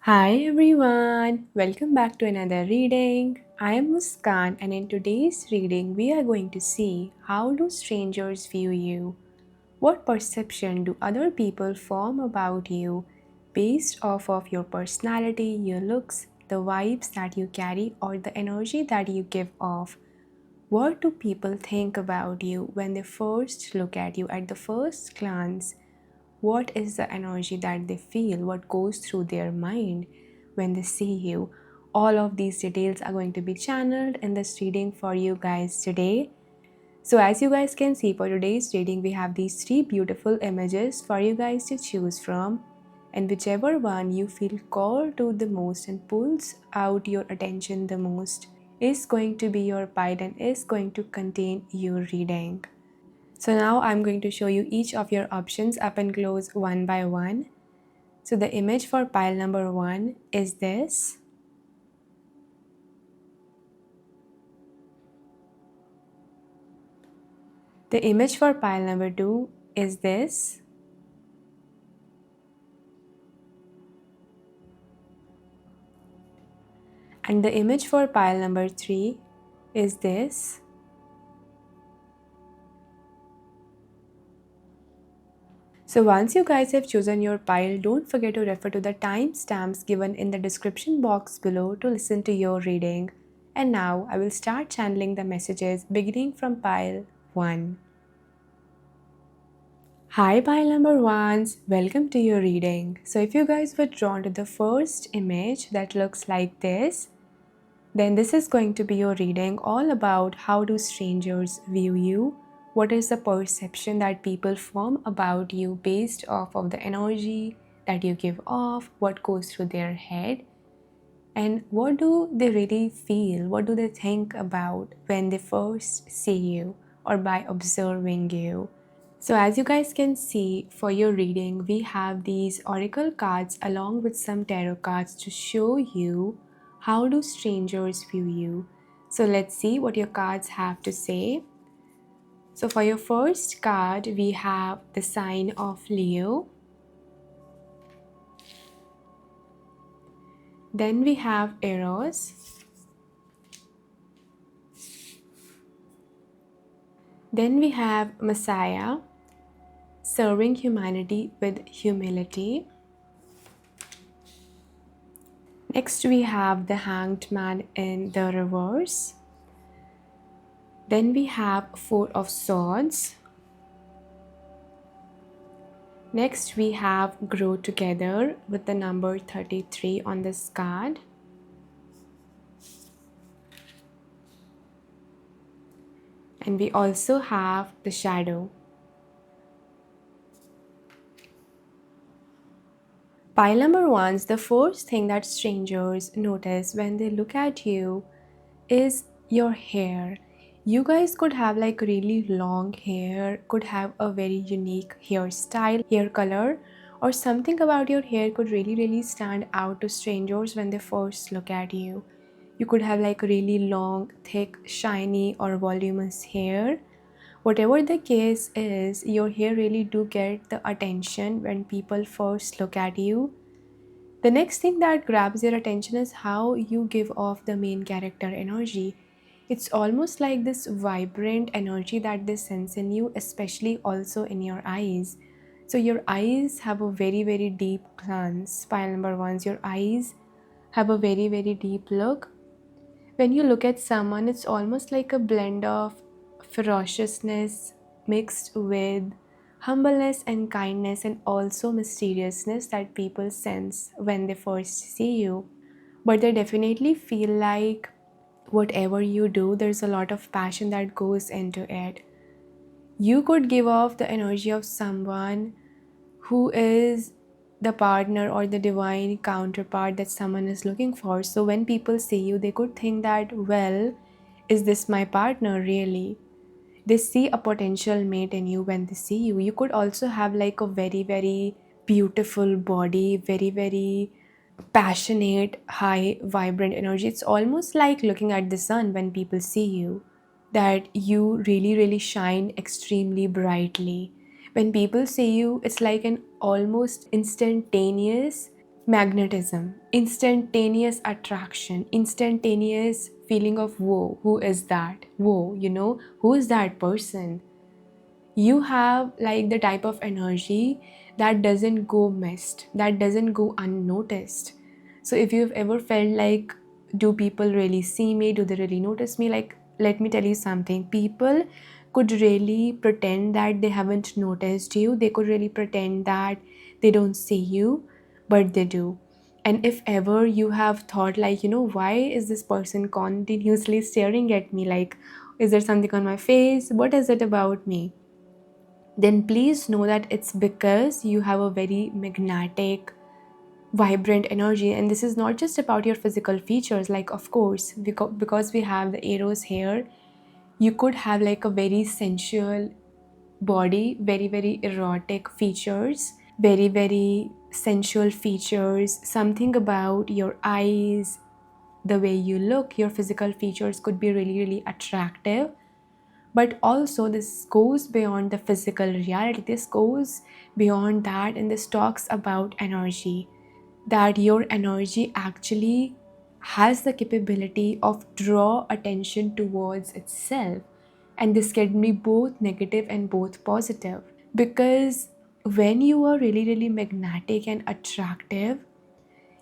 Hi everyone, welcome back to another reading. I am Muskan and in today's reading we are going to see how do strangers view you? What perception do other people form about you based off of your personality, your looks, the vibes that you carry or the energy that you give off? What do people think about you when they first look at you at the first glance? What is the energy that they feel? What goes through their mind when they see you? All of these details are going to be channeled in this reading for you guys today. So, as you guys can see, for today's reading, we have these three beautiful images for you guys to choose from. And whichever one you feel called to the most and pulls out your attention the most is going to be your pile and is going to contain your reading. So now I'm going to show you each of your options up and close one by one. So the image for pile number 1 is this. The image for pile number 2 is this. And the image for pile number 3 is this. So once you guys have chosen your pile, don't forget to refer to the timestamps given in the description box below to listen to your reading. And now I will start channeling the messages beginning from pile 1. Hi pile number ones, welcome to your reading. So if you guys were drawn to the first image that looks like this, then this is going to be your reading all about how do strangers view you, what is the perception that people form about you based off of the energy that you give off, what goes through their head, and what do they really feel, what do they think about when they first see you or by observing you. So as you guys can see, for your reading, we have these oracle cards along with some tarot cards to show you how do strangers view you. So let's see what your cards have to say. So for your first card, we have the sign of Leo. Then we have Eros. Then we have Messiah, serving humanity with humility. Next we have the Hanged Man in the reverse. Then we have Four of Swords. Next we have Grow Together with the number 33 on this card. And we also have the Shadow. Pile number 1's the first thing that strangers notice when they look at you is your hair. You guys could have like really long hair, could have a very unique hairstyle, hair color, or something about your hair could really stand out to strangers when they first look at you. You could have like really long, thick, shiny or voluminous hair. Whatever the case is, your hair really do get the attention when people first look at you. The next thing that grabs your attention is how you give off the main character energy. It's almost like this vibrant energy that they sense in you, especially also in your eyes. So your eyes have a very deep glance. Pile number 1's your eyes have a very deep look. When you look at someone, it's almost like a blend of ferociousness mixed with humbleness and kindness and also mysteriousness that people sense when they first see you. But they definitely feel like whatever you do, there's a lot of passion that goes into it. You could give off the energy of someone who is the partner or the divine counterpart that someone is looking for. So when people see you, they could think that, well, is this my partner really? They see a potential mate in you when they see you. You could also have like a very beautiful body, very passionate, high, vibrant energy. It's almost like looking at the sun when people see you, that you really shine extremely brightly. When people see you, it's like an almost instantaneous magnetism, instantaneous attraction, instantaneous feeling of whoa, who is that? Whoa, who is that person? You have like the type of energy that doesn't go missed, that doesn't go unnoticed. So if you've ever felt like, do people really see me, do they really notice me, like, let me tell you something. People could really pretend that they haven't noticed you, they could really pretend that they don't see you, but they do. And if ever you have thought like, why is this person continuously staring at me, like, is there something on my face, what is it about me, then please know that it's because you have a very magnetic, vibrant energy. And this is not just about your physical features. Like, of course, because we have the arrows here, you could have like a very sensual body, very, very erotic features, very, very sensual features. Something about your eyes, the way you look, your physical features could be really, really attractive. But also, this goes beyond the physical reality, this goes beyond that, and this talks about energy, that your energy actually has the capability of draw attention towards itself. And this can be both negative and both positive, because when you are really, really magnetic and attractive,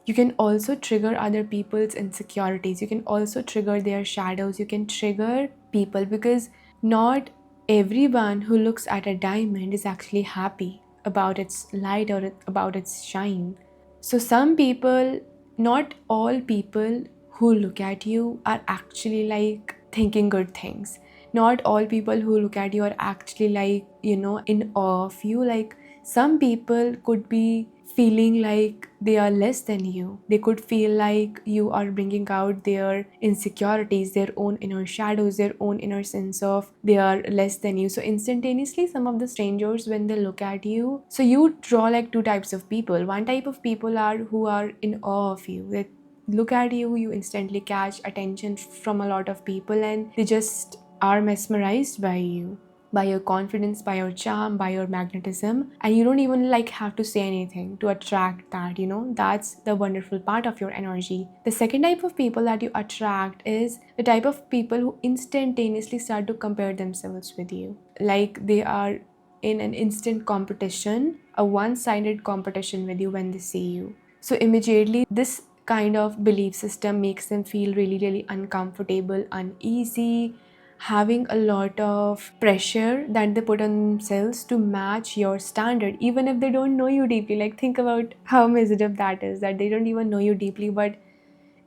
you can also trigger other people's insecurities, you can also trigger their shadows, you can trigger people, because not everyone who looks at a diamond is actually happy about its light or about its shine. So some people, not all people who look at you are actually like thinking good things. Not all people who look at you are actually like, in awe of you. Like, some people could be feeling like they are less than you. They could feel like you are bringing out their insecurities, their own inner shadows, their own inner sense of they are less than you. So instantaneously, some of the strangers, when they look at you, so you draw like two types of people. One type of people are who are in awe of you. They look at you, you instantly catch attention from a lot of people, and they just are mesmerized by you, by your confidence, by your charm, by your magnetism, and you don't even like have to say anything to attract that. That's the wonderful part of your energy. The second type of people that you attract is the type of people who instantaneously start to compare themselves with you, like they are in an instant competition, a one-sided competition with you when they see you. So immediately this kind of belief system makes them feel really, really uncomfortable, uneasy, having a lot of pressure that they put on themselves to match your standard, even if they don't know you deeply. Like, think about how messed up that is, that they don't even know you deeply, but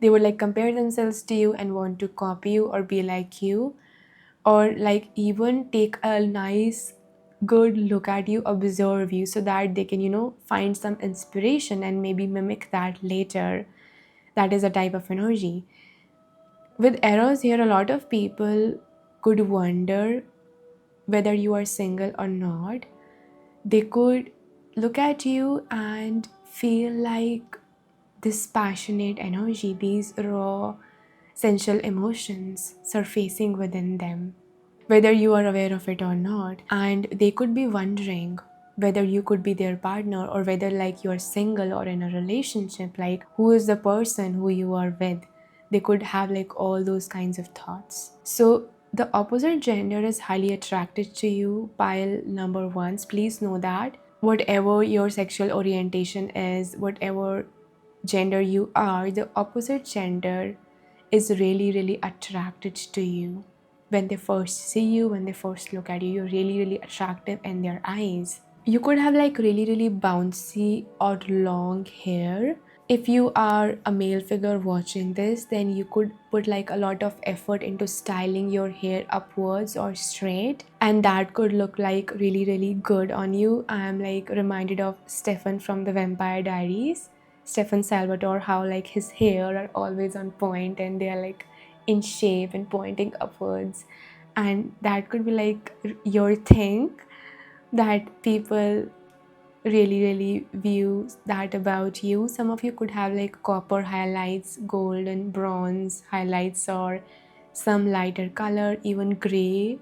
they would like compare themselves to you and want to copy you or be like you, or like even take a nice good look at you, observe you, so that they can find some inspiration and maybe mimic that later. That is a type of energy. With eros here, a lot of people could wonder whether you are single or not. They could look at you and feel like this passionate energy, these raw sensual emotions surfacing within them, whether you are aware of it or not. And they could be wondering whether you could be their partner, or whether like you are single or in a relationship, like who is the person who you are with. They could have like all those kinds of thoughts. So the opposite gender is highly attracted to you, pile number ones. Please know that whatever your sexual orientation is, whatever gender you are, the opposite gender is really, really attracted to you. When they first see you, when they first look at you, you're really, really attractive in their eyes. You could have like really, really bouncy or long hair. If you are a male figure watching this, then you could put like a lot of effort into styling your hair upwards or straight, and that could look like really, really good on you. I am like reminded of Stefan from the Vampire Diaries, Stefan Salvatore, how like his hair are always on point and they are like in shape and pointing upwards. And that could be like your thing, that people really, really view that about you. Some of you could have like copper highlights, gold and bronze highlights, or some lighter color, even gray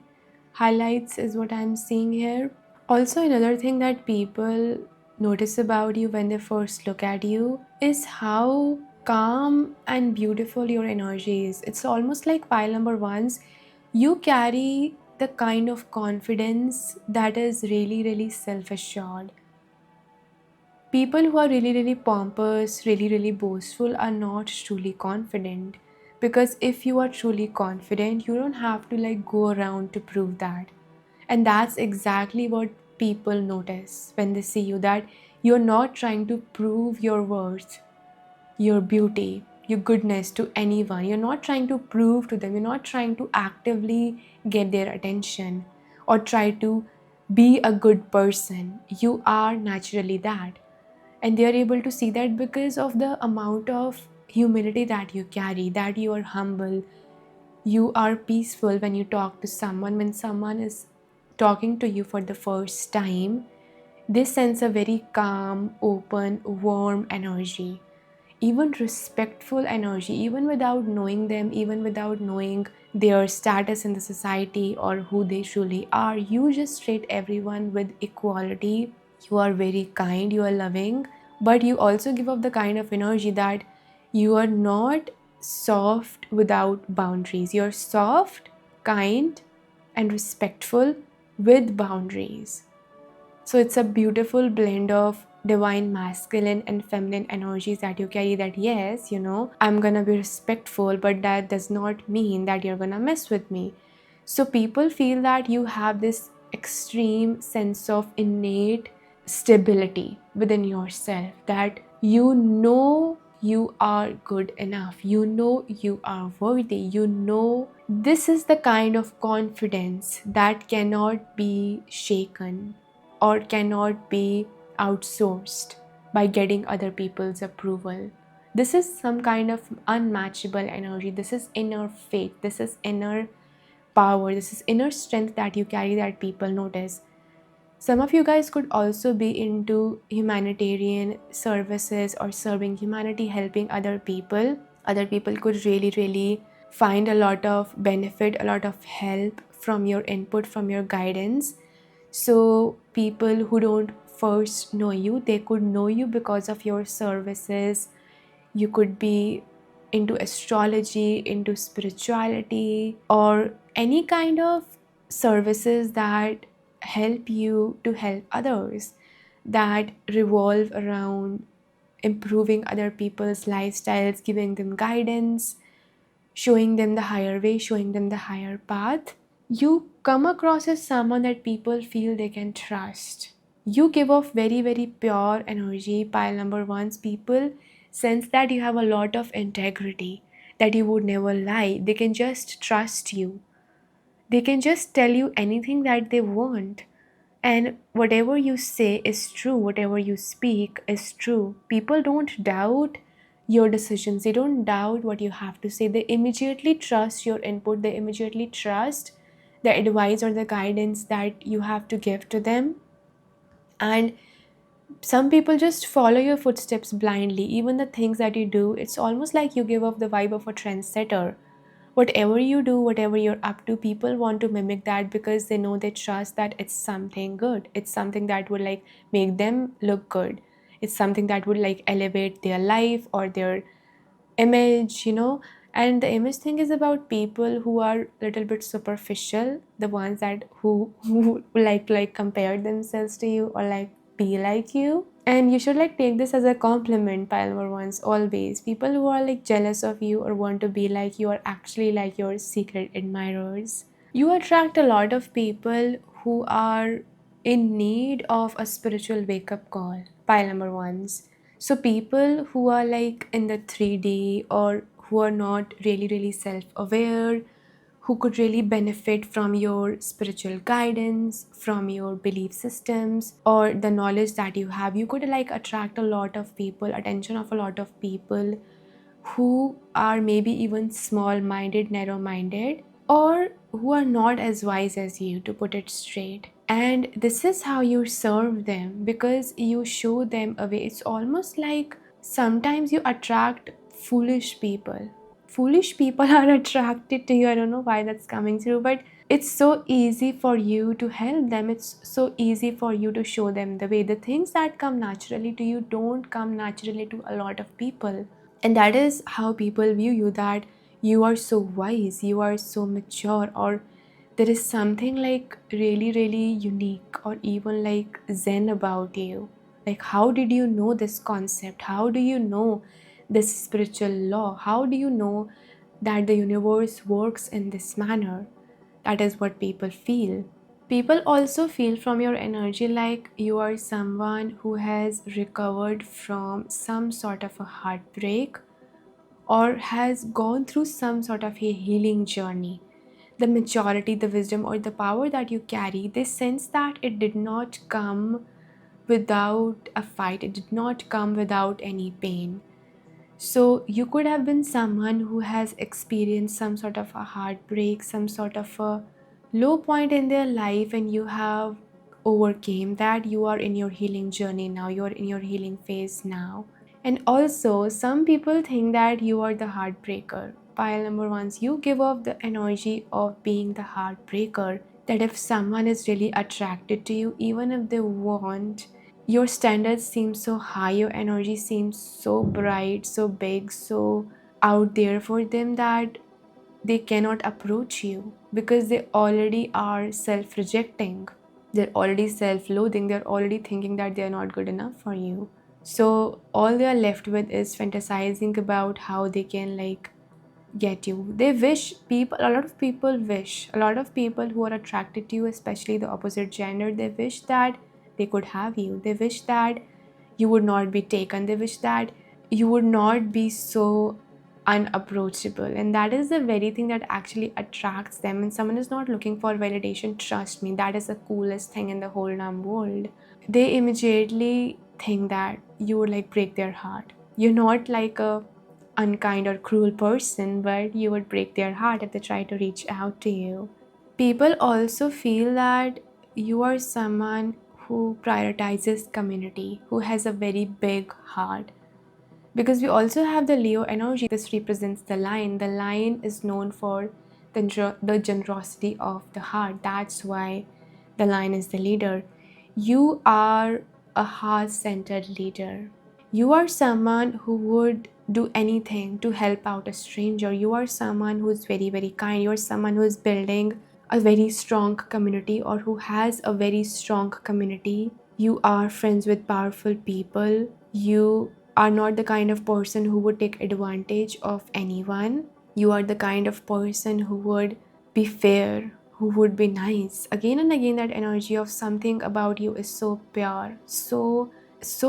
highlights is what I'm seeing here. Also, another thing that people notice about you when they first look at you is how calm and beautiful your energy is. It's almost like pile number ones, you carry the kind of confidence that is really, really self assured. People who are really, really pompous, really, really boastful are not truly confident. Because if you are truly confident, you don't have to like go around to prove that. And that's exactly what people notice when they see you, that you're not trying to prove your worth, your beauty, your goodness to anyone. You're not trying to prove to them. You're not trying to actively get their attention or try to be a good person. You are naturally that. And they are able to see that because of the amount of humility that you carry, that you are humble, you are peaceful when you talk to someone. When someone is talking to you for the first time, they sense a very calm, open, warm energy, even respectful energy, even without knowing them, even without knowing their status in the society or who they truly are. You just treat everyone with equality. You are very kind, you are loving, but you also give off the kind of energy that you are not soft without boundaries. You're soft, kind, and respectful with boundaries. So it's a beautiful blend of divine masculine and feminine energies that you carry. That yes, I'm gonna be respectful, but that does not mean that you're gonna mess with me. So people feel that you have this extreme sense of innate stability within yourself, that you are good enough, you are worthy, this is the kind of confidence that cannot be shaken or cannot be outsourced by getting other people's approval. This is some kind of unmatchable energy. This is inner faith. This is inner power. This is inner strength that you carry that people notice. Some of you guys could also be into humanitarian services or serving humanity, helping other people. Other people could really, really find a lot of benefit, a lot of help from your input, from your guidance. So people who don't first know you, they could know you because of your services. You could be into astrology, into spirituality, or any kind of services that help you to help others, that revolve around improving other people's lifestyles, giving them guidance, showing them the higher way, showing them the higher path. You come across as someone that people feel they can trust. You give off very, very pure energy. Pile number ones, people sense that you have a lot of integrity, that you would never lie. They can just trust you. They can just tell you anything that they want. And whatever you say is true, whatever you speak is true. People don't doubt your decisions, they don't doubt what you have to say. They immediately trust your input, they immediately trust the advice or the guidance that you have to give to them. And some people just follow your footsteps blindly. Even the things that you do, it's almost like you give off the vibe of a trendsetter. Whatever you do, whatever you're up to, people want to mimic that because they know, they trust that it's something good. It's something that would like make them look good. It's something that would like elevate their life or their image. And the image thing is about people who are a little bit superficial, the ones that who like compare themselves to you or like be like you. And you should like take this as a compliment, Palmer ones, always. People who are like jealous of you or want to be like you are actually like your secret admirers. You attract a lot of people who are in need of a spiritual wake up call, pile number ones. So, people who are like in the 3D or who are not really, really self aware, who could really benefit from your spiritual guidance, from your belief systems, or the knowledge that you have. You could like attract a lot of people, attention of a lot of people who are maybe even small minded, narrow minded, or who are not as wise as you, to put it straight. And this is how you serve them, because you show them a way. It's almost like sometimes you attract foolish people. Foolish people are attracted to you. I don't know why that's coming through, but It's so easy for you to help them. It's so easy for you to show them the way. The things that come naturally to you don't come naturally to a lot of people. And that is how people view you, that you are so wise, you are so mature, or there is something like really, really unique or even like zen about you. Like, how did you know this concept? How do you know this spiritual law? How do you know that the universe works in this manner? That is what people feel. People also feel from your energy like you are someone who has recovered from some sort of a heartbreak or has gone through some sort of a healing journey. The maturity, the wisdom, or the power that you carry, they sense that it did not come without a fight, it did not come without any pain. So, you could have been someone who has experienced some sort of a heartbreak, some sort of a low point in their life, and you have overcame that. You are in your healing journey now, you are in your healing phase now. And also, some people think that you are the heartbreaker. Pile number one, you give off the energy of being the heartbreaker. That if someone is really attracted to you, even if they want, your standards seem so high, your energy seems so bright, so big, so out there for them that they cannot approach you because they already are self rejecting. They're already self loathing. They're already thinking that they're not good enough for you. So all they are left with is fantasizing about how they can like get you. They wish people, a lot of people wish, a lot of people who are attracted to you, especially the opposite gender, they wish that they could have you. They wish that you would not be taken. They wish that you would not be so unapproachable. And that is the very thing that actually attracts them. And someone is not looking for validation, trust me, that is the coolest thing in the whole damn world. They immediately think that you would like break their heart. You're not like a unkind or cruel person, but you would break their heart if they try to reach out to you. People also feel that you are someone who prioritizes community, who has a very big heart. Because we also have the Leo energy, this represents the lion. The lion is known for the generosity of the heart. That's why the lion is the leader. You are a heart centered leader. You are someone who would do anything to help out a stranger. You are someone who is very, very kind. You are someone who is building a very strong community or who has a very strong community. You are friends with powerful people. You are not the kind of person who would take advantage of anyone. You are the kind of person who would be fair, who would be nice. Again and again, that energy of something about you is so pure, so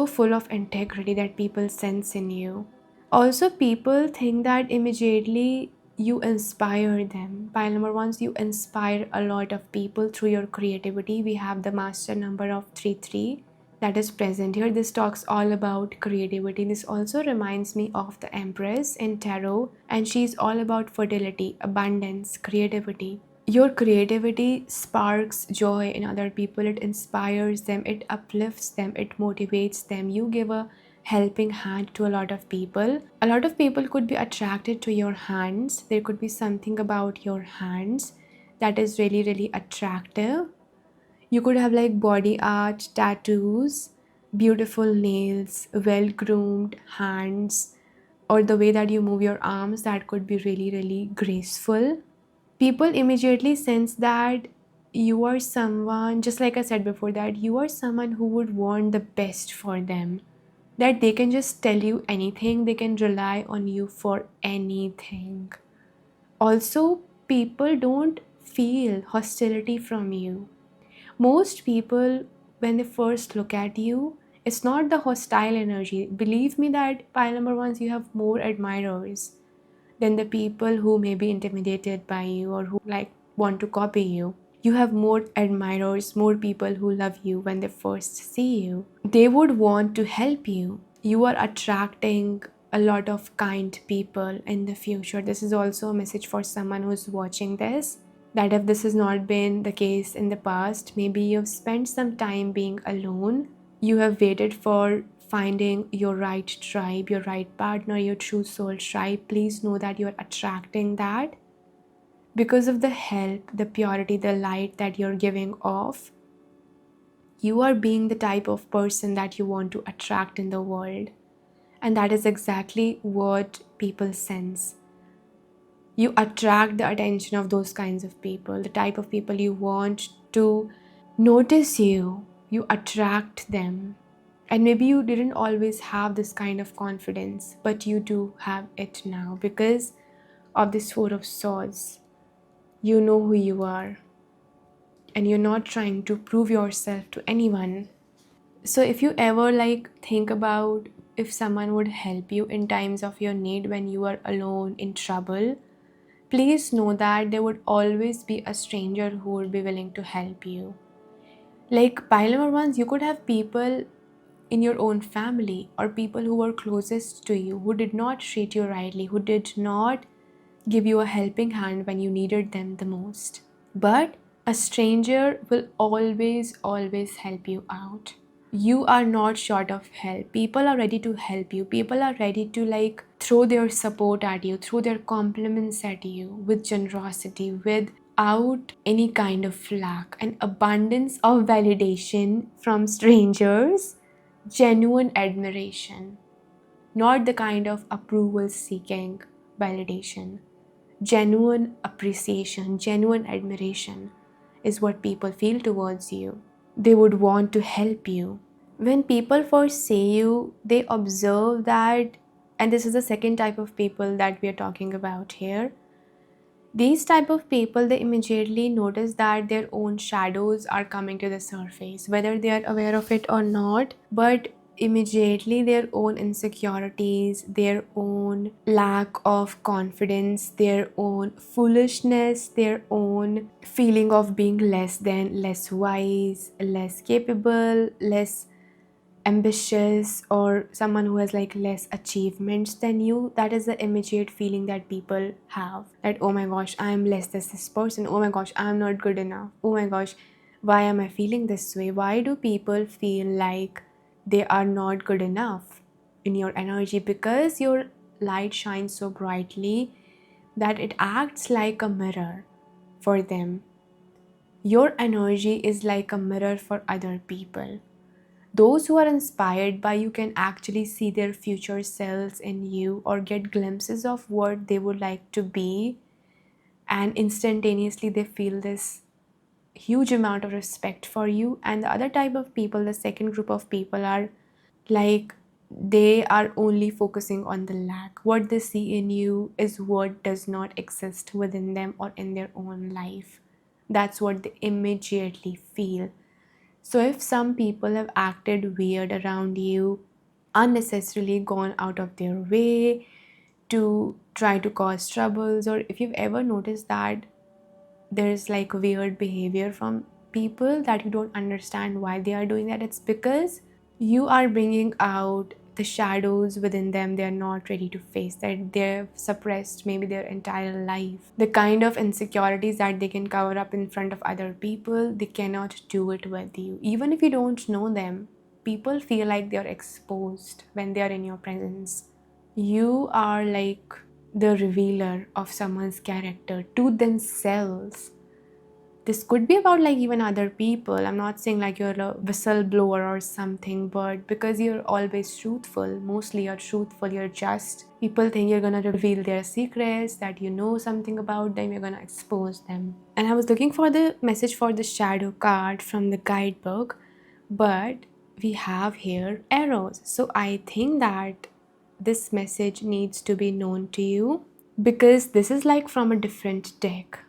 full of integrity that people sense in you. Also, people think that immediately you inspire them. Pile number one, you inspire a lot of people through your creativity. We have the master number of 33 that is present here. This talks all about creativity. This also reminds me of the Empress in Tarot, and she's all about fertility, abundance, creativity. Your creativity sparks joy in other people. It inspires them, it uplifts them, it motivates them. You give a helping hand to a lot of people. A lot of people could be attracted to your hands. There could be something about your hands that is really, really attractive. You could have like body art, tattoos, beautiful nails, well groomed hands, or the way that you move your arms that could be really, really graceful. People immediately sense that you are someone, just like I said before, that you are someone who would want the best for them, that they can just tell you anything, they can rely on you for anything. Also, people don't feel hostility from you. Most people, when they first look at you, it's not the hostile energy. Believe me that pile number ones, you have more admirers than the people who may be intimidated by you or who like want to copy you. You have more admirers, more people who love you when they first see you. They would want to help you. You are attracting a lot of kind people in the future. This is also a message for someone who's watching this, that if this has not been the case in the past, maybe you've spent some time being alone. You have waited for finding your right tribe, your right partner, your true soul tribe. Please know that you're attracting that Because of the help, the purity, the light that you're giving off, you are being the type of person that you want to attract in the world. And that is exactly what people sense. You attract the attention of those kinds of people, the type of people you want to notice you. You attract them. And maybe you didn't always have this kind of confidence, but you do have it now because of this Four of Swords. You know who you are, and you're not trying to prove yourself to anyone. So if you ever think about if someone would help you in times of your need when you are alone in trouble, please know that there would always be a stranger who would be willing to help you. Like pile number ones, you could have people in your own family or people who were closest to you who did not treat you rightly, who did not give you a helping hand when you needed them the most. But a stranger will always help you out. You are not short of help. People are ready to help you. People are ready to throw their support at you, throw their compliments at you with generosity, without any kind of lack, an abundance of validation from strangers, genuine admiration, not the kind of approval seeking validation. Genuine appreciation, genuine admiration is what people feel towards you. They would want to help you. When people first say you, they observe that, and this is the second type of people that we are talking about here. These type of people, they immediately notice that their own shadows are coming to the surface, whether they are aware of it or not, but immediately their own insecurities, their own lack of confidence, their own foolishness, their own feeling of being less than, less wise, less capable, less ambitious, or someone who has less achievements than you. That is the immediate feeling that people have, that oh my gosh, I am less than this person, oh my gosh, I am not good enough, oh my gosh, why am I feeling this way? Why do people feel like they are not good enough in your energy? Because your light shines so brightly that it acts like a mirror for them. Your energy is like a mirror for other people. Those who are inspired by you can actually see their future selves in you or get glimpses of what they would like to be, and instantaneously they feel this huge amount of respect for you. And the other type of people, the second group of people, are like they are only focusing on the lack. What they see in you is what does not exist within them or in their own life. That's what they immediately feel. So if some people have acted weird around you, unnecessarily gone out of their way to try to cause troubles, or if you've ever noticed that there's weird behavior from people that you don't understand why they are doing that, it's because you are bringing out the shadows within them they are not ready to face, that they've suppressed maybe their entire life. The kind of insecurities that they can cover up in front of other people, they cannot do it with you. Even if you don't know them, people feel like they're exposed when they are in your presence. You are like the revealer of someone's character to themselves. This could be about even other people. I'm not saying you're a whistleblower or something, but because you're always truthful, mostly you're truthful, you're just, people think you're gonna reveal their secrets, that you know something about them, you're gonna expose them. And I was looking for the message for the shadow card from the guidebook, but we have here arrows. So I think that this message needs to be known to you because this is from a different deck,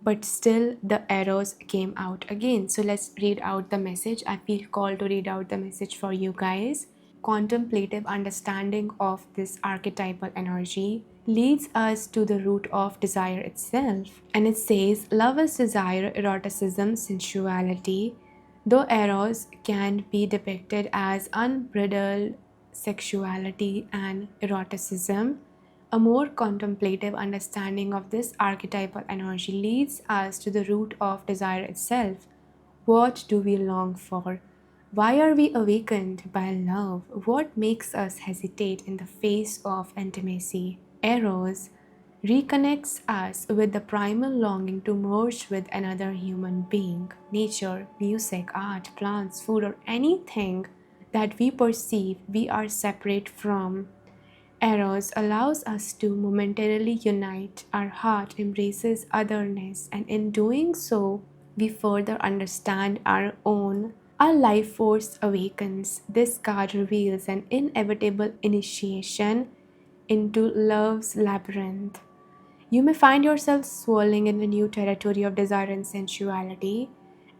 but still the arrows came out again. So let's read out the message. I feel called to read out the message for you guys. Contemplative understanding of this archetypal energy leads us to the root of desire itself. And it says, love is desire, eroticism, sensuality. Though eros can be depicted as unbridled sexuality and eroticism, a more contemplative understanding of this archetypal energy leads us to the root of desire itself. What do we long for? Why are we awakened by love? What makes us hesitate in the face of intimacy? Eros reconnects us with the primal longing to merge with another human being. Nature, music, art, plants, food, or anything that we perceive we are separate from. Eros allows us to momentarily unite. Our heart embraces otherness, and in doing so, we further understand our own. Our life force awakens. This card reveals an inevitable initiation into love's labyrinth. You may find yourself swirling in a new territory of desire and sensuality.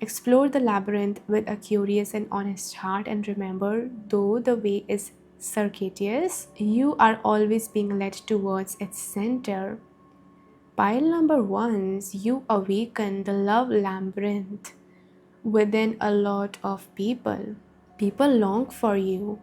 Explore the labyrinth with a curious and honest heart, and remember, though the way is circuitous, you are always being led towards its center. Pile number ones, you awaken the love labyrinth within a lot of people. People long for you.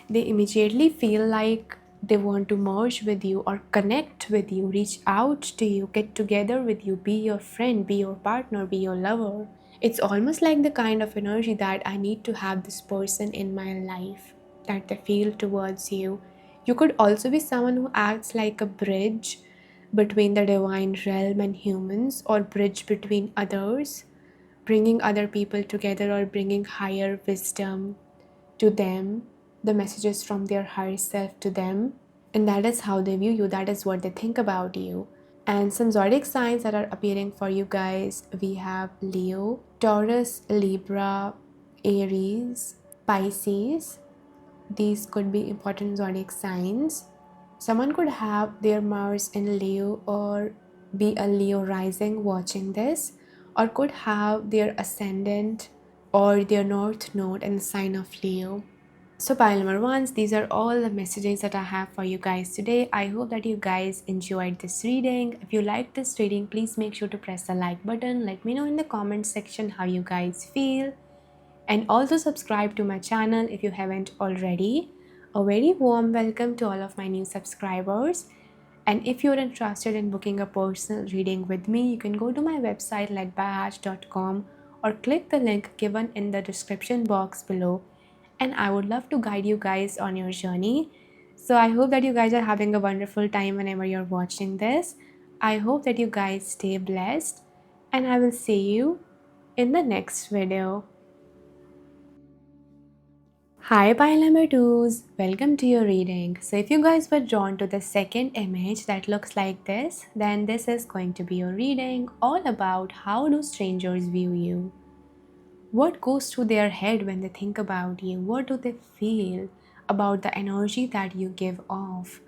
They immediately feel like they want to merge with you or connect with you, reach out to you, get together with you, be your friend, be your partner, be your lover. It's almost like the kind of energy that I need to have this person in my life, that they feel towards you. You could also be someone who acts like a bridge between the divine realm and humans, or bridge between others, bringing other people together or bringing higher wisdom to them, the messages from their higher self to them. And that is how they view you, that is what they think about you. And some zodiac signs that are appearing for you guys, we have Leo, Taurus, Libra, Aries, Pisces. These could be important zodiac signs. Someone could have their Mars in Leo or be a Leo rising watching this, or could have their ascendant or their north node in the sign of Leo. So pile number ones, these are all the messages that I have for you guys today. I hope that you guys enjoyed this reading. If you liked this reading, please make sure to press the like button. Let me know in the comment section how you guys feel. And also subscribe to my channel if you haven't already. A very warm welcome to all of my new subscribers. And if you're interested in booking a personal reading with me, you can go to my website ledbyheart.com or click the link given in the description box below, and I would love to guide you guys on your journey. So I hope that you guys are having a wonderful time whenever you're watching this. I hope that you guys stay blessed, and I will see you in the next video. Hi pile number twos, welcome to your reading. So if you guys were drawn to the second image that looks like this, then this is going to be your reading all about how do strangers view you. What goes through their head when they think about you? What do they feel about the energy that you give off?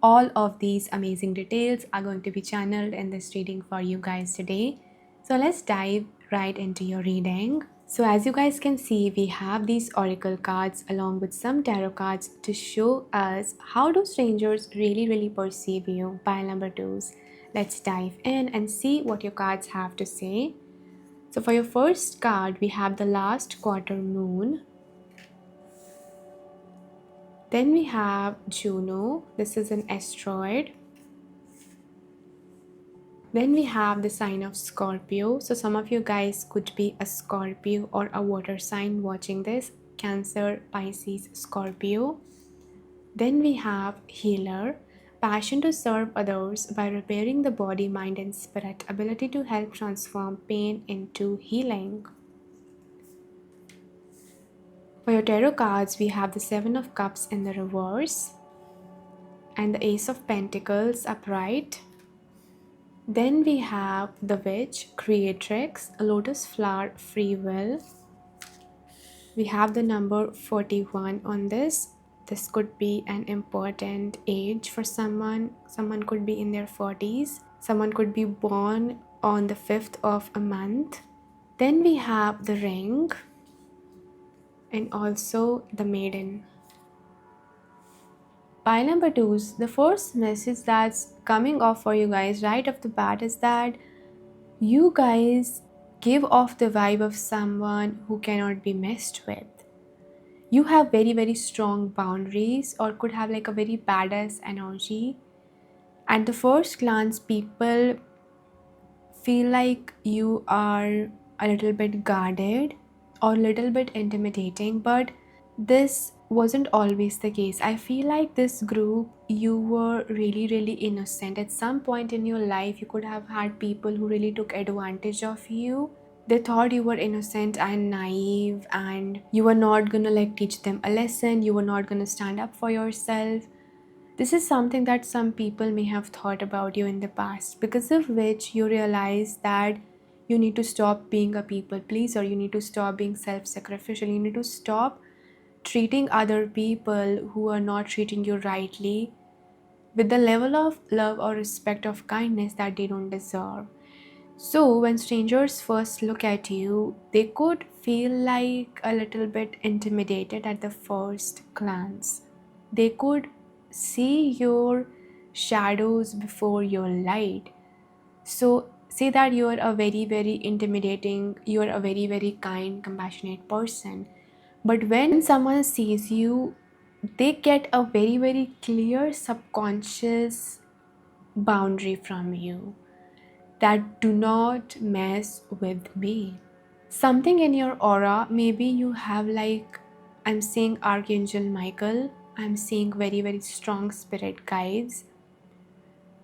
All of these amazing details are going to be channeled in this reading for you guys today. So let's dive right into your reading. So as you guys can see, we have these oracle cards along with some tarot cards to show us how do strangers really perceive you. Pile number twos. Let's dive in and see what your cards have to say. So for your first card, we have the last quarter moon. Then we have Juno. This is an asteroid. Then we have the sign of Scorpio. So some of you guys could be a Scorpio or a water sign watching this. Cancer, Pisces, Scorpio. Then we have Healer. Passion to serve others by repairing the body, mind and spirit. Ability to help transform pain into healing. For your tarot cards, we have the Seven of Cups in the reverse and the Ace of Pentacles upright. Then we have the Witch, Creatrix, Lotus Flower, Free Will. We have the number 41 on this. This could be an important age for someone. Someone could be in their 40s. Someone could be born on the 5th of a month. Then we have the Ring and also the Maiden. Pile number twos, the first message that's coming off for you guys right off the bat is that you guys give off the vibe of someone who cannot be messed with. You have very strong boundaries or could have like a very badass energy. At the first glance, people feel like you are a little bit guarded or a little bit intimidating, but this wasn't always the case. I feel like this group, you were really, really innocent. At some point in your life, you could have had people who really took advantage of you. They thought you were innocent and naive, and you were not gonna like teach them a lesson, you were not gonna stand up for yourself. This is something that some people may have thought about you in the past, because of which you realize that you need to stop being a people pleaser, you need to stop being self sacrificial, you need to stop treating other people who are not treating you rightly with the level of love or respect of kindness that they don't deserve. So, when strangers first look at you, they could feel like a little bit intimidated at the first glance. They could see your shadows before your light. So, say that you are a very, very intimidating, you are a very, very kind, compassionate person. But when someone sees you, they get a very, very clear subconscious boundary from you that do not mess with me. Something in your aura, maybe you have like, I'm seeing Archangel Michael, I'm seeing very, very strong spirit guides.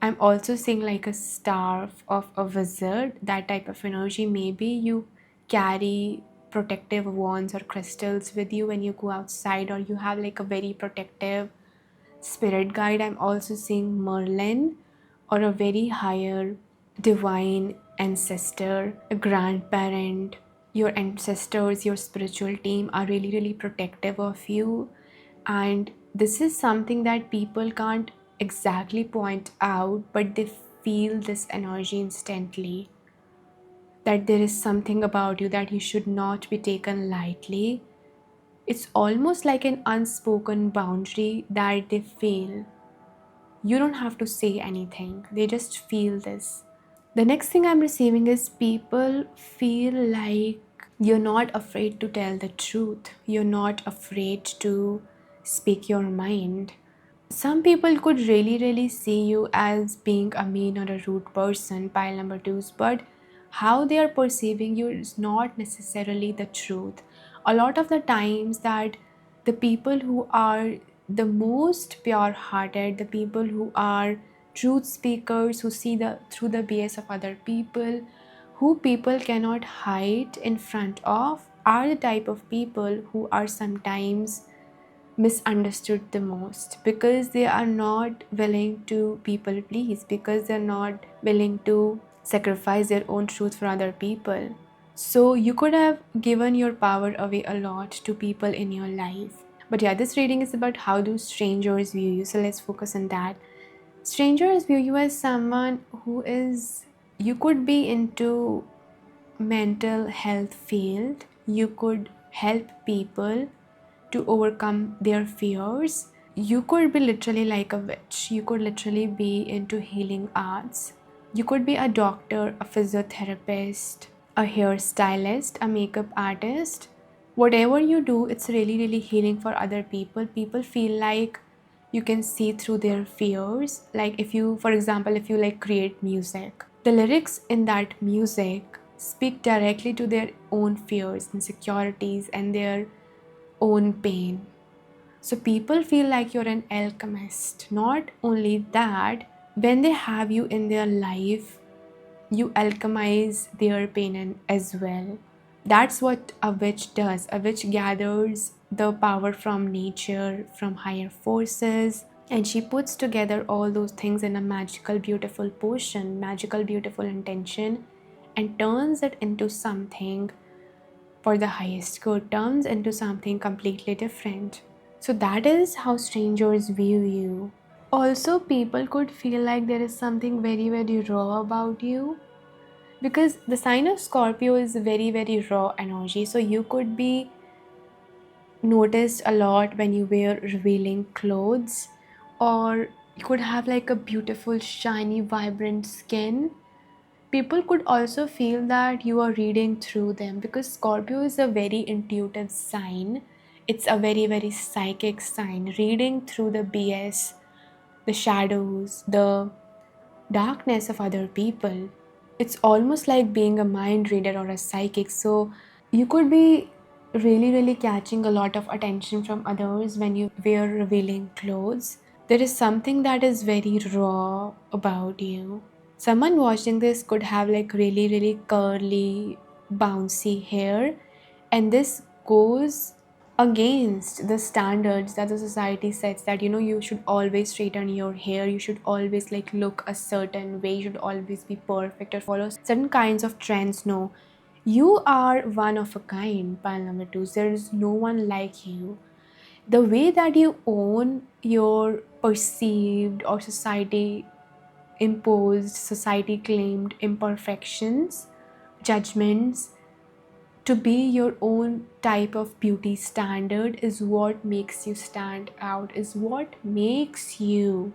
I'm also seeing like a staff of a wizard, that type of energy. Maybe you carry protective wands or crystals with you when you go outside, or you have like a very protective spirit guide. I'm also seeing Merlin, or a very higher divine ancestor, a grandparent. Your ancestors, your spiritual team are really, really protective of you. And this is something that people can't exactly point out, but they feel this energy instantly, that there is something about you that you should not be taken lightly. It's almost like an unspoken boundary that they feel. You don't have to say anything, they just feel this. The next thing I'm receiving is people feel like you're not afraid to tell the truth, you're not afraid to speak your mind. Some people could really, really see you as being a mean or a rude person, pile number twos, but how they are perceiving you is not necessarily the truth. A lot of the times that the people who are the most pure hearted, the people who are truth speakers, who see the through the BS of other people, who people cannot hide in front of, are the type of people who are sometimes misunderstood the most, because they are not willing to people please, because they're not willing to sacrifice their own truth for other people. So you could have given your power away a lot to people in your life. But yeah, this reading is about how do strangers view you, so let's focus on that. Strangers view you as someone who is, you could be into mental health field, you could help people to overcome their fears. You could be literally like a witch, you could literally be into healing arts, you could be a doctor, a physiotherapist, a hairstylist, a makeup artist. Whatever you do, it's really, really healing for other people. People feel like you can see through their fears. Like if you, for example, if you like create music, the lyrics in that music speak directly to their own fears, insecurities, and their own pain. So people feel like you're an alchemist. Not only that, when they have you in their life, you alchemize their pain as well. That's what a witch does. A witch gathers the power from nature, from higher forces, and she puts together all those things in a magical, beautiful potion, magical, beautiful intention, and turns it into something for the highest good, turns into something completely different. So that is how strangers view you. Also, people could feel like there is something very, very raw about you, because the sign of Scorpio is very, very raw energy. So you could be noticed a lot when you wear revealing clothes, or you could have like a beautiful, shiny, vibrant skin. People could also feel that you are reading through them, because Scorpio is a very intuitive sign. It's a very, very psychic sign, reading through the BS, the shadows, the darkness of other people. It's almost like being a mind reader or a psychic. So you could be really catching a lot of attention from others when you wear revealing clothes. There is something that is very raw about you. Someone watching this could have like really curly, bouncy hair, and this goes against the standards that the society sets, that you should always straighten your hair, you should always like look a certain way, you should always be perfect or follow certain kinds of trends. No, you are one of a kind, pile number two. There is no one like you. The way that you own your perceived or society imposed, society claimed imperfections, judgments, to be your own type of beauty standard is what makes you stand out, is what makes you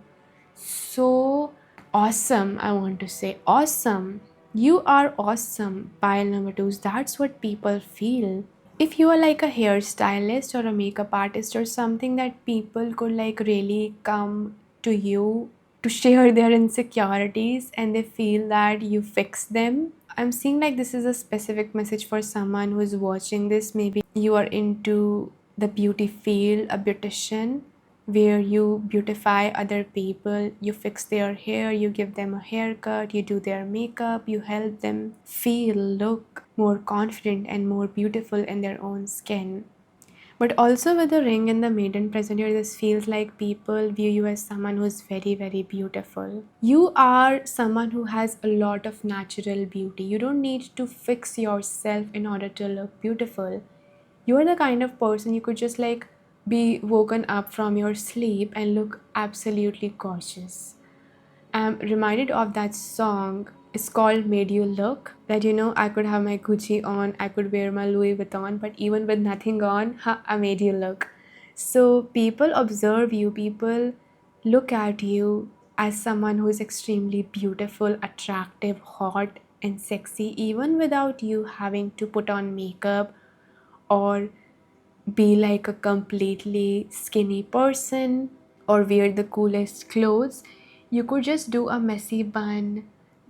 so awesome. I want to say awesome. You are awesome, pile number twos. That's what people feel. If you are like a hairstylist or a makeup artist or something, that people could like really come to you to share their insecurities and they feel that you fix them. I'm seeing like this is a specific message for someone who is watching this. Maybe you are into the beauty field, a beautician, where you beautify other people, you fix their hair, you give them a haircut, you do their makeup, you help them feel, look more confident and more beautiful in their own skin. But also with the ring and the maiden present here, this feels like people view you as someone who's very beautiful. You are someone who has a lot of natural beauty. You don't need to fix yourself in order to look beautiful. You're the kind of person you could just like be woken up from your sleep and look absolutely gorgeous. I'm reminded of that song. It's called Made You Look. That I could have my Gucci on, I could wear my Louis Vuitton, but even with nothing on, I made you look. So people observe you, people look at you as someone who is extremely beautiful, attractive, hot, and sexy, even without you having to put on makeup or be like a completely skinny person or wear the coolest clothes. You could just do a messy bun,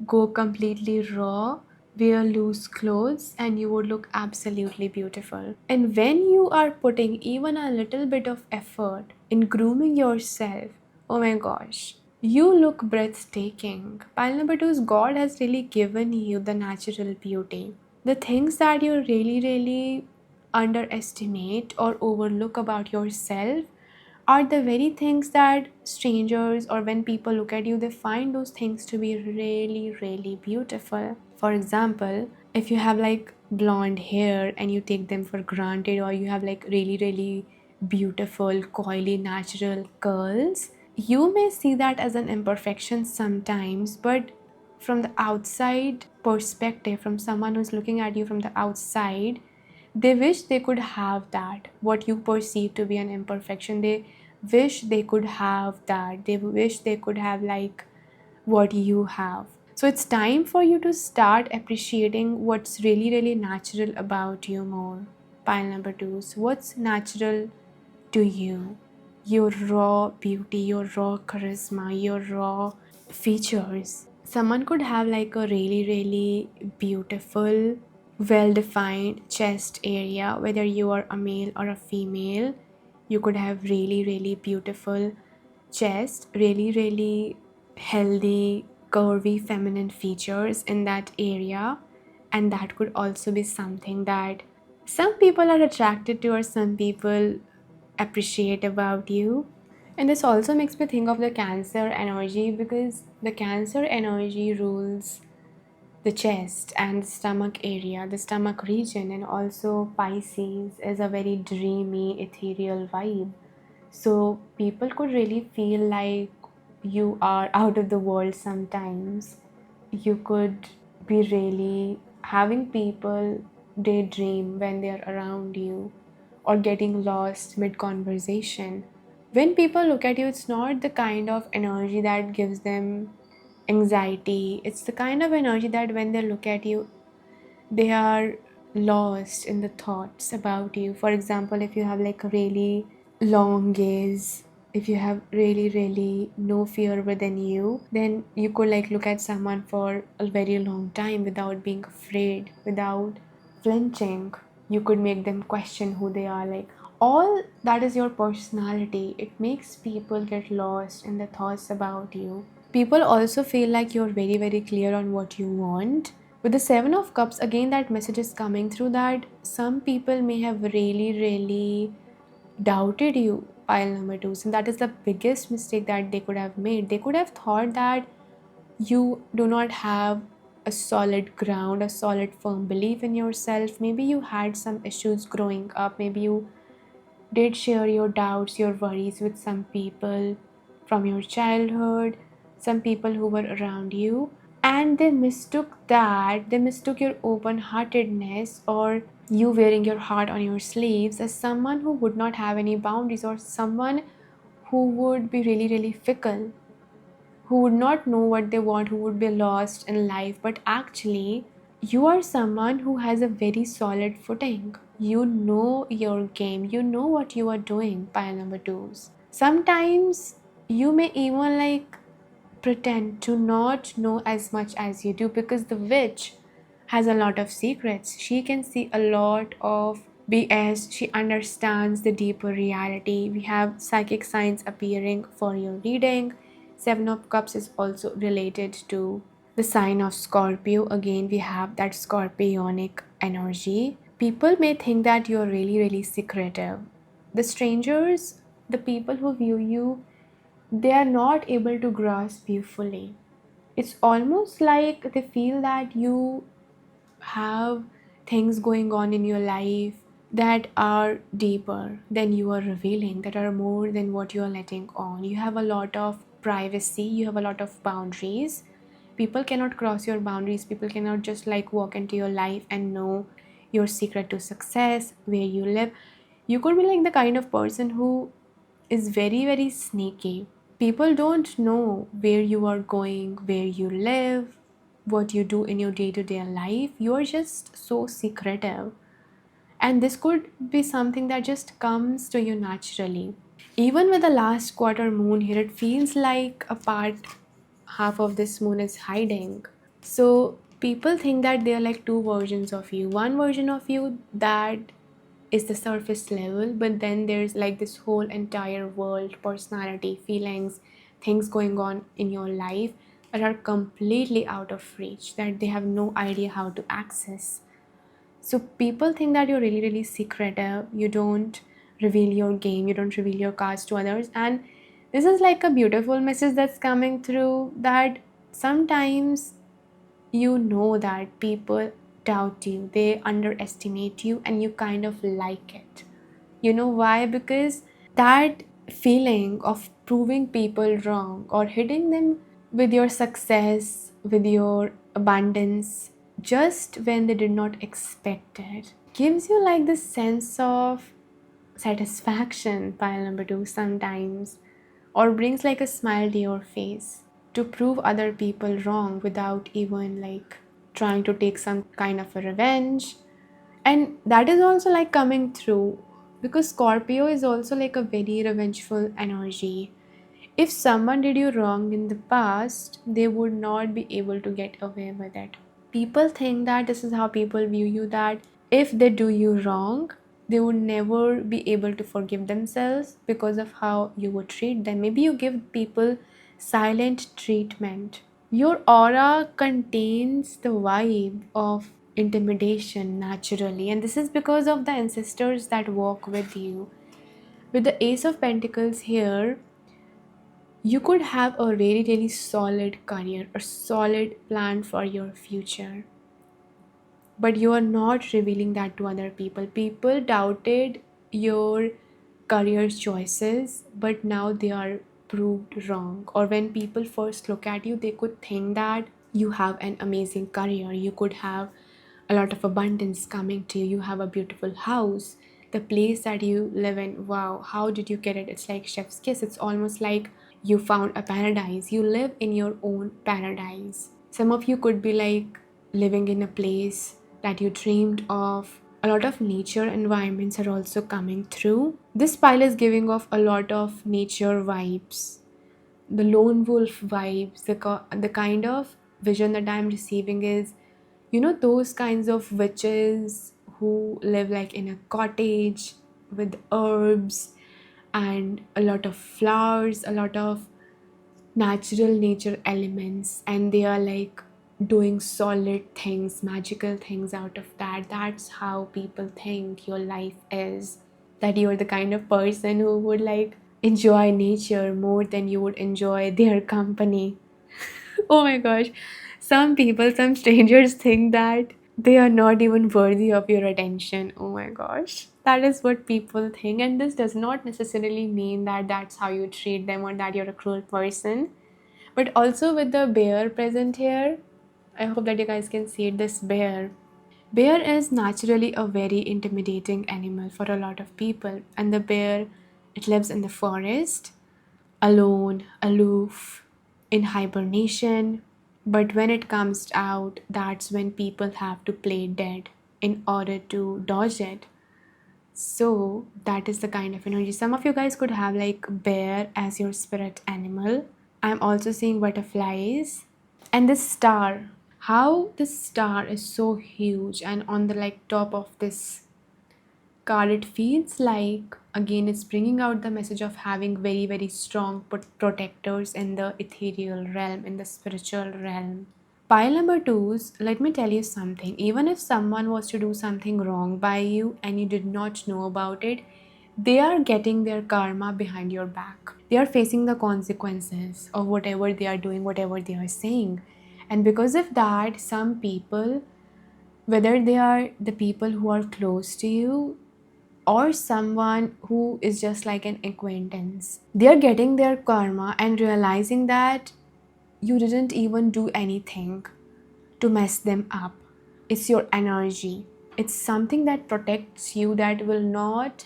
go completely raw, wear loose clothes, and you would look absolutely beautiful. And when you are putting even a little bit of effort in grooming yourself, oh my gosh, you look breathtaking. Pile number two is God has really given you the natural beauty. The things that you really underestimate or overlook about yourself are the very things that strangers, or when people look at you, they find those things to be really beautiful. For example, if you have like blonde hair and you take them for granted, or you have like really beautiful coily natural curls, you may see that as an imperfection sometimes, but from the outside perspective, from someone who's looking at you from the outside, they wish they could have that, what you perceive to be an imperfection. They wish they could have that. They wish they could have like what you have. So it's time for you to start appreciating what's really natural about you more. Pile number two. So what's natural to you? Your raw beauty, your raw charisma, your raw features. Someone could have like a really beautiful, well defined chest area, whether you are a male or a female. You could have really beautiful chest, really healthy, curvy, feminine features in that area. And that could also be something that some people are attracted to, or some people appreciate about you. And this also makes me think of the Cancer energy, because the Cancer energy rules the chest and the stomach area, the stomach region, and also Pisces is a very dreamy, ethereal vibe. So people could really feel like you are out of the world sometimes. You could be really having people daydream when they're around you, or getting lost mid conversation. When people look at you, it's not the kind of energy that gives them anxiety. It's the kind of energy that when they look at you, they are lost in the thoughts about you. For example, if you have like a really long gaze, if you have really no fear within you, then you could like look at someone for a very long time without being afraid, without flinching. You could make them question who they are. Like, all that is your personality. It makes people get lost in the thoughts about you. People also feel like you're very, very clear on what you want. With the Seven of Cups, again, that message is coming through that some people may have really, really doubted you, pile number two. So that is the biggest mistake that they could have made. They could have thought that you do not have a solid ground, a solid firm belief in yourself. Maybe you had some issues growing up. Maybe you did share your doubts, your worries with some people from your childhood, some people who were around you, and they mistook your open heartedness or you wearing your heart on your sleeves as someone who would not have any boundaries, or someone who would be really, really fickle, who would not know what they want, who would be lost in life. But actually, you are someone who has a very solid footing. You know your game, you know what you are doing, pile number twos. Sometimes you may even like pretend to not know as much as you do, because the witch has a lot of secrets. She can see a lot of BS. She understands the deeper reality. We have psychic signs appearing for your reading. Seven of Cups is also related to the sign of Scorpio. Again, we have that scorpionic energy. People may think that you're really, really secretive. The strangers, the people who view you, they are not able to grasp you fully. It's almost like they feel that you have things going on in your life that are deeper than you are revealing, that are more than what you are letting on. You have a lot of privacy, you have a lot of boundaries. People cannot cross your boundaries. People cannot just like walk into your life and know your secret to success, where you live. You could be like the kind of person who is very, very sneaky. People don't know where you are going, where you live, what you do in your day to day life. You are just so secretive. And this could be something that just comes to you naturally. Even with the last quarter moon here, it feels like a part half of this moon is hiding. So people think that there are like two versions of you. One version of you that is the surface level, but then there's like this whole entire world, personality, feelings, things going on in your life that are completely out of reach, that they have no idea how to access. So people think that you're really, really secretive. You don't reveal your game, you don't reveal your cards to others. And this is like a beautiful message that's coming through, that sometimes you know that people doubt you, they underestimate you, and you kind of like it. You know why? Because that feeling of proving people wrong or hitting them with your success, with your abundance, just when they did not expect it, gives you like this sense of satisfaction, pile number two, sometimes, or brings like a smile to your face to prove other people wrong without even like trying to take some kind of a revenge. And that is also like coming through, because Scorpio is also like a very revengeful energy. If someone did you wrong in the past, they would not be able to get away with it. People think that this is how people view you, that if they do you wrong, they would never be able to forgive themselves because of how you would treat them. Maybe you give people silent treatment. Your aura contains the vibe of intimidation naturally, and this is because of the ancestors that walk with you. With the Ace of Pentacles here, you could have a really, really solid career, a solid plan for your future, but you are not revealing that to other people. People doubted your career choices, but now they are proved wrong. Or when people first look at you, they could think that you have an amazing career, you could have a lot of abundance coming to you, you have a beautiful house, the place that you live in, wow, how did you get it? It's like chef's kiss. It's almost like you found a paradise, you live in your own paradise. Some of you could be like living in a place that you dreamed of. A lot of nature environments are also coming through. This pile is giving off a lot of nature vibes, the lone wolf vibes. The kind of vision that I'm receiving is, you know, those kinds of witches who live like in a cottage with herbs and a lot of flowers, a lot of natural nature elements, and they are like doing solid things, magical things out of that. That's how people think your life is. That you're the kind of person who would like enjoy nature more than you would enjoy their company. Oh my gosh. Some people, some strangers think that they are not even worthy of your attention. Oh my gosh. That is what people think. And this does not necessarily mean that that's how you treat them or that you're a cruel person. But also with the bear present here, I hope that you guys can see this bear. Bear is naturally a very intimidating animal for a lot of people. And the bear, it lives in the forest alone, aloof, in hibernation. But when it comes out, that's when people have to play dead in order to dodge it. So that is the kind of energy. Some of you guys could have like bear as your spirit animal. I'm also seeing butterflies and this star. How this star is so huge and on the like top of this card, it feels like again it's bringing out the message of having very very strong protectors in the ethereal realm, in the spiritual realm. Pile number twos, let me tell you something. Even if someone was to do something wrong by you and you did not know about it, they are getting their karma behind your back. They are facing the consequences of whatever they are doing, whatever they are saying. And because of that, some people, whether they are the people who are close to you or someone who is just like an acquaintance, they are getting their karma and realizing that you didn't even do anything to mess them up. It's your energy. It's something that protects you, that will not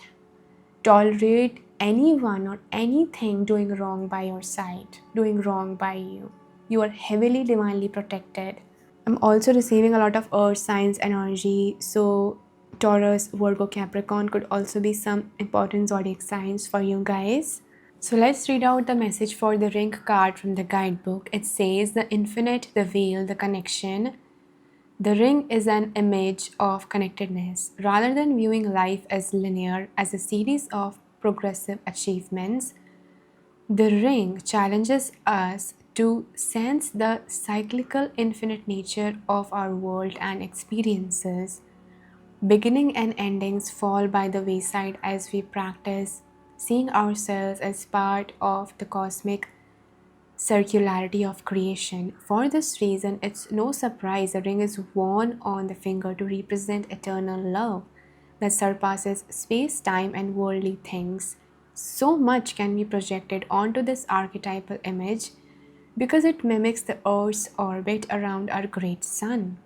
tolerate anyone or anything doing wrong by your side, doing wrong by you. You are heavily divinely protected. I'm also receiving a lot of earth signs energy. So Taurus, Virgo, Capricorn could also be some important zodiac signs for you guys. So let's read out the message for the ring card from the guidebook. It says the infinite, the veil, the connection. The ring is an image of connectedness. Rather than viewing life as linear, as a series of progressive achievements, the ring challenges us to sense the cyclical infinite nature of our world and experiences. Beginning and endings fall by the wayside as we practice seeing ourselves as part of the cosmic circularity of creation. For this reason, it's no surprise the ring is worn on the finger to represent eternal love that surpasses space, time, and worldly things. So much can be projected onto this archetypal image because it mimics the Earth's orbit around our great sun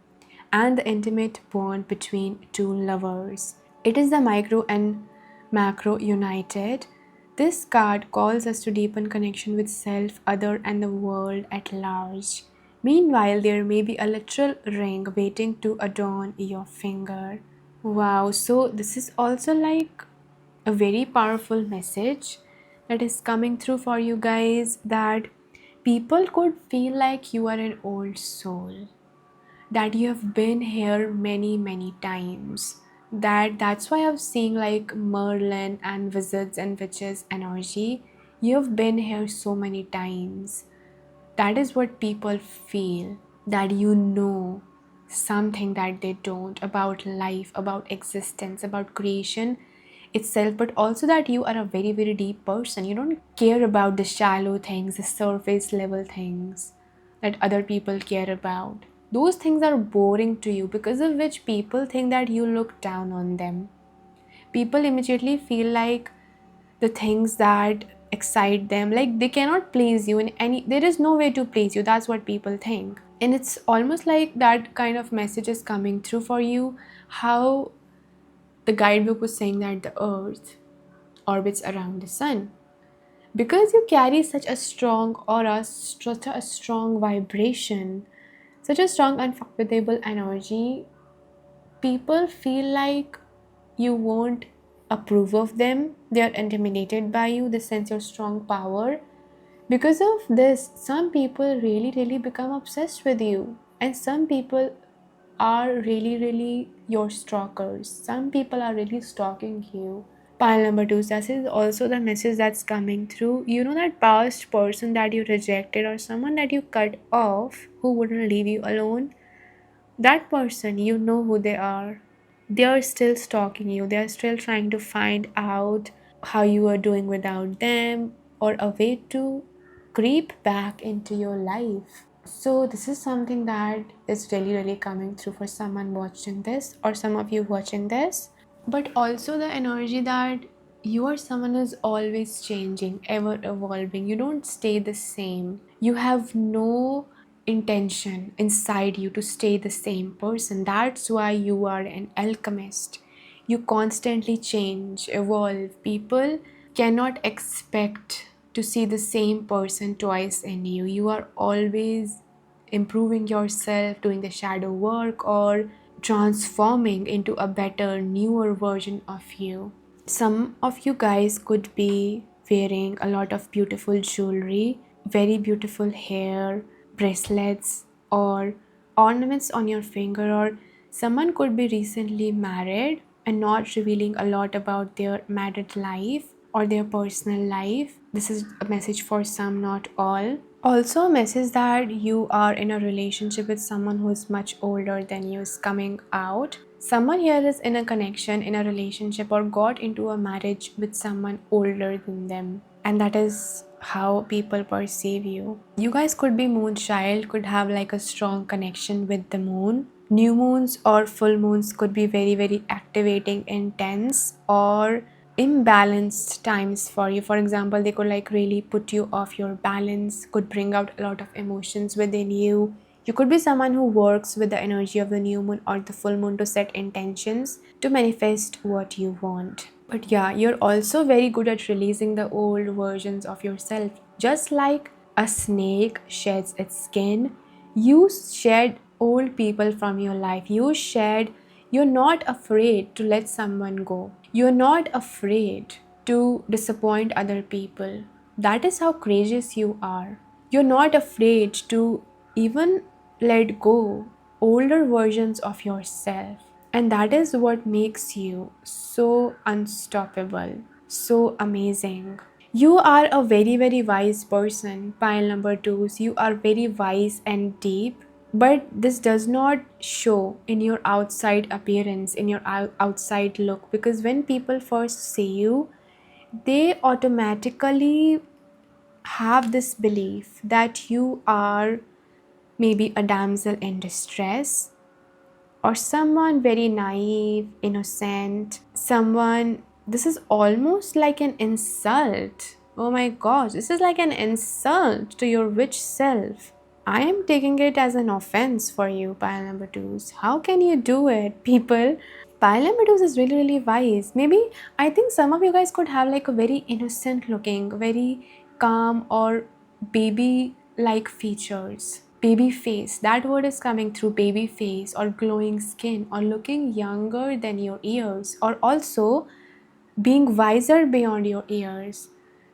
and the intimate bond between two lovers. It is the micro and macro united. This card calls us to deepen connection with self, other, and the world at large. Meanwhile, there may be a literal ring waiting to adorn your finger. Wow, so this is also like a very powerful message that is coming through for you guys, that people could feel like you are an old soul, that you have been here many many times. That's why I'm seeing like Merlin and wizards and witches energy. You've been here so many times. That is what people feel, that you know something that they don't about life, about existence, about creation itself, but also that you are a very very deep person. You don't care about the shallow things, the surface level things that other people care about. Those things are boring to you, because of which people think that you look down on them. People immediately feel like the things that excite them, like they cannot please you in any, there is no way to please you. That's what people think. And it's almost like that kind of message is coming through for you. How the guidebook was saying that the earth orbits around the sun, because you carry such a strong aura, such a strong vibration, such a strong unfuckable energy. People feel like you won't approve of them. They are intimidated by you. They sense your strong power. Because of this, some people really, really become obsessed with you. And some people are really, really, your stalkers. Some people are really stalking you. Pile number two, this is also the message that's coming through. You know that past person that you rejected or someone that you cut off who wouldn't leave you alone? That person, you know who they are. They are still stalking you. They are still trying to find out how you are doing without them or a way to creep back into your life. So, this is something that is really, really coming through for someone watching this or some of you watching this. But also the energy that you are someone who's always changing, ever evolving. You don't stay the same. You have no intention inside you to stay the same person. That's why you are an alchemist. You constantly change, evolve. People cannot expect to see the same person twice in you. You are always improving yourself, doing the shadow work, or transforming into a better, newer version of you. Some of you guys could be wearing a lot of beautiful jewelry, very beautiful hair, bracelets, or ornaments on your finger, or someone could be recently married and not revealing a lot about their married life or their personal life. This is a message for some, not all. Also, a message that you are in a relationship with someone who is much older than you is coming out. Someone here is in a connection, in a relationship, or got into a marriage with someone older than them. And that is how people perceive you. You guys could be moon child, could have like a strong connection with the moon. New moons or full moons could be very, very activating, intense, or imbalanced times for you. For example, they could like really put you off your balance, could bring out a lot of emotions within you. You could be someone who works with the energy of the new moon or the full moon to set intentions to manifest what you want. But yeah, you're also very good at releasing the old versions of yourself. Just like a snake sheds its skin, you shed old people from your life. You're not afraid to let someone go. You're not afraid to disappoint other people. That is how courageous you are. You're not afraid to even let go older versions of yourself. And that is what makes you so unstoppable, so amazing. You are a very, very wise person, pile number twos. You are very wise and deep, but this does not show in your outside appearance, in your outside look, because when people first see you, they automatically have this belief that you are maybe a damsel in distress or someone very naive, innocent, someone. This is almost like an insult. Oh my gosh, this is like an insult to your witch self. I am taking it as an offense for you, pile number twos. How can you do it, people? Pile number twos is really, really wise. Maybe I think some of you guys could have like a very innocent looking, very calm or baby like features. Baby face, that word is coming through. Baby face or glowing skin or looking younger than your years, or also being wiser beyond your years.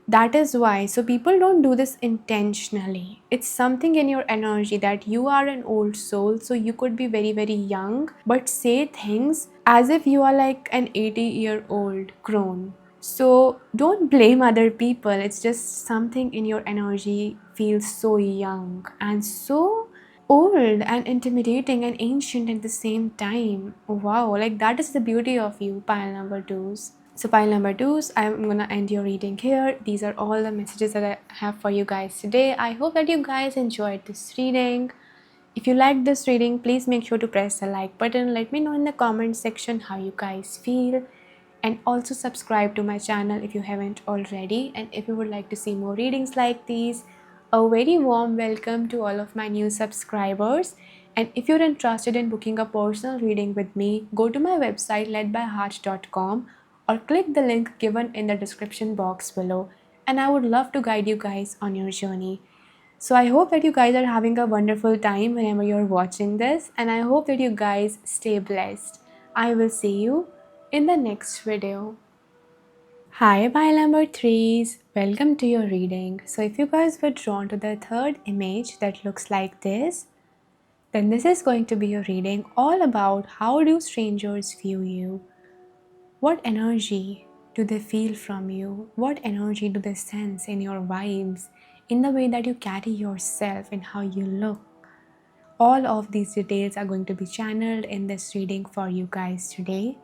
That is why. So people don't do this intentionally. It's something in your energy that you are an old soul. So you could be very, very young, but say things as if you are like an 80-year-old grown. So don't blame other people. It's just something in your energy feels so young and so old and intimidating and ancient at the same time. Wow, like that is the beauty of you, pile number twos. So pile number twos, I'm gonna end your reading here. These are all the messages that I have for you guys today. I hope that you guys enjoyed this reading. If you liked this reading, please make sure to press the like button. Let me know in the comment section how you guys feel. And also subscribe to my channel if you haven't already. And if you would like to see more readings like these, a very warm welcome to all of my new subscribers. And if you're interested in booking a personal reading with me, go to my website ledbyheart.com or click the link given in the description box below. And I would love to guide you guys on your journey. So I hope that you guys are having a wonderful time whenever you're watching this, and I hope that you guys stay blessed. I will see you in the next video. Hi pile number threes, welcome to your reading. So if you guys were drawn to the third image that looks like this, then this is going to be a reading all about how do strangers view you? What energy do they feel from you? What energy do they sense in your vibes, in the way that you carry yourself, and how you look? All of these details are going to be channeled in this reading for you guys today.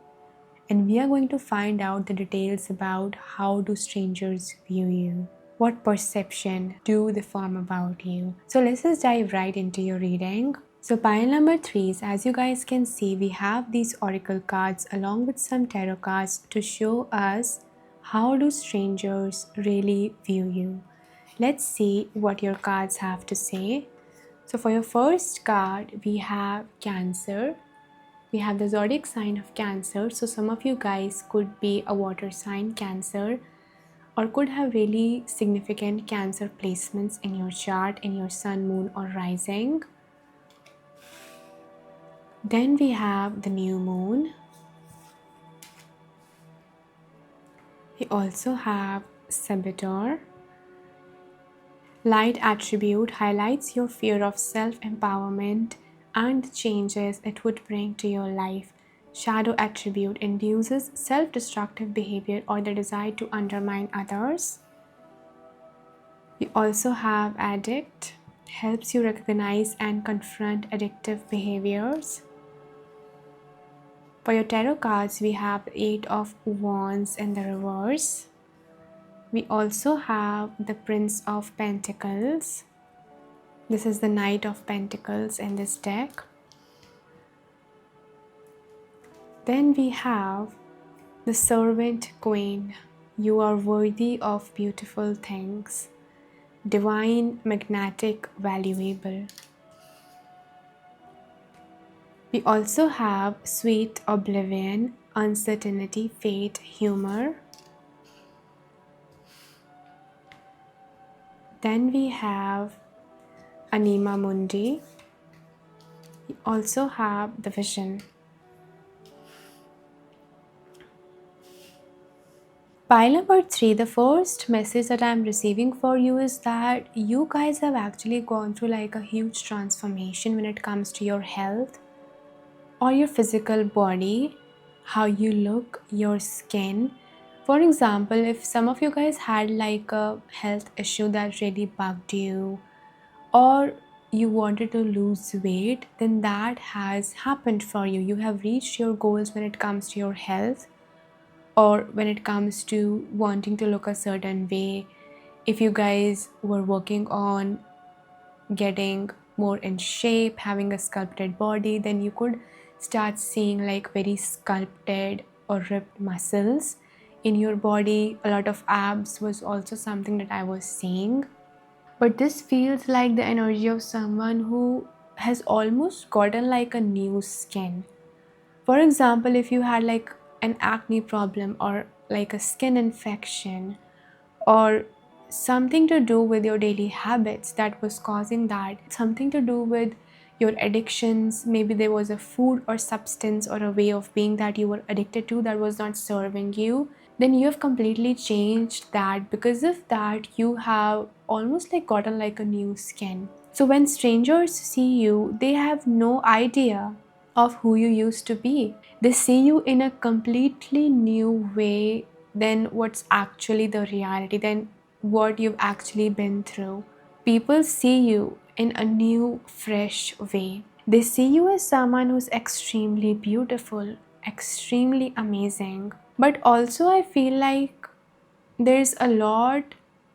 And we are going to find out the details about how do strangers view you? What perception do they form about you? So let's just dive right into your reading. So pile number 3 is, as you guys can see, we have these oracle cards along with some tarot cards to show us how do strangers really view you. Let's see what your cards have to say. So for your first card, we have Cancer. We have the zodiac sign of Cancer. So some of you guys could be a water sign, Cancer, or could have really significant Cancer placements in your chart, in your sun, moon, or rising. Then we have the new moon. We also have Saboteur. Light attribute highlights your fear of self-empowerment and the changes it would bring to your life. Shadow attribute induces self-destructive behavior or the desire to undermine others. We also have Addict, helps you recognize and confront addictive behaviors. For your tarot cards, we have the Eight of Wands in the reverse. We also have the Prince of Pentacles. This is the Knight of Pentacles in this deck. Then we have the Servant Queen. You are worthy of beautiful things. Divine, magnetic, valuable. We also have Sweet Oblivion, uncertainty, fate, humor. Then we have Anima Mundi. We also have the Vision. Pile number 3, the first message that I'm receiving for you is that you guys have actually gone through like a huge transformation when it comes to your health or your physical body, how you look, your skin. For example, if some of you guys had like a health issue that really bugged you, or you wanted to lose weight, then that has happened for you. You have reached your goals when it comes to your health or when it comes to wanting to look a certain way. If you guys were working on getting more in shape, having a sculpted body, then you could start seeing like very sculpted or ripped muscles in your body. A lot of abs was also something that I was seeing. But this feels like the energy of someone who has almost gotten like a new skin. For example, if you had like an acne problem or like a skin infection or something to do with your daily habits that was causing that, something to do with your addictions, maybe there was a food or substance or a way of being that you were addicted to that was not serving you, then you have completely changed that. Because of that, you have almost like gotten like a new skin. So when strangers see you, they have no idea of who you used to be. They see you in a completely new way than what's actually the reality, than what you've actually been through. People see you in a new, fresh way. They see you as someone who's extremely beautiful, extremely amazing. But also, I feel like there's a lot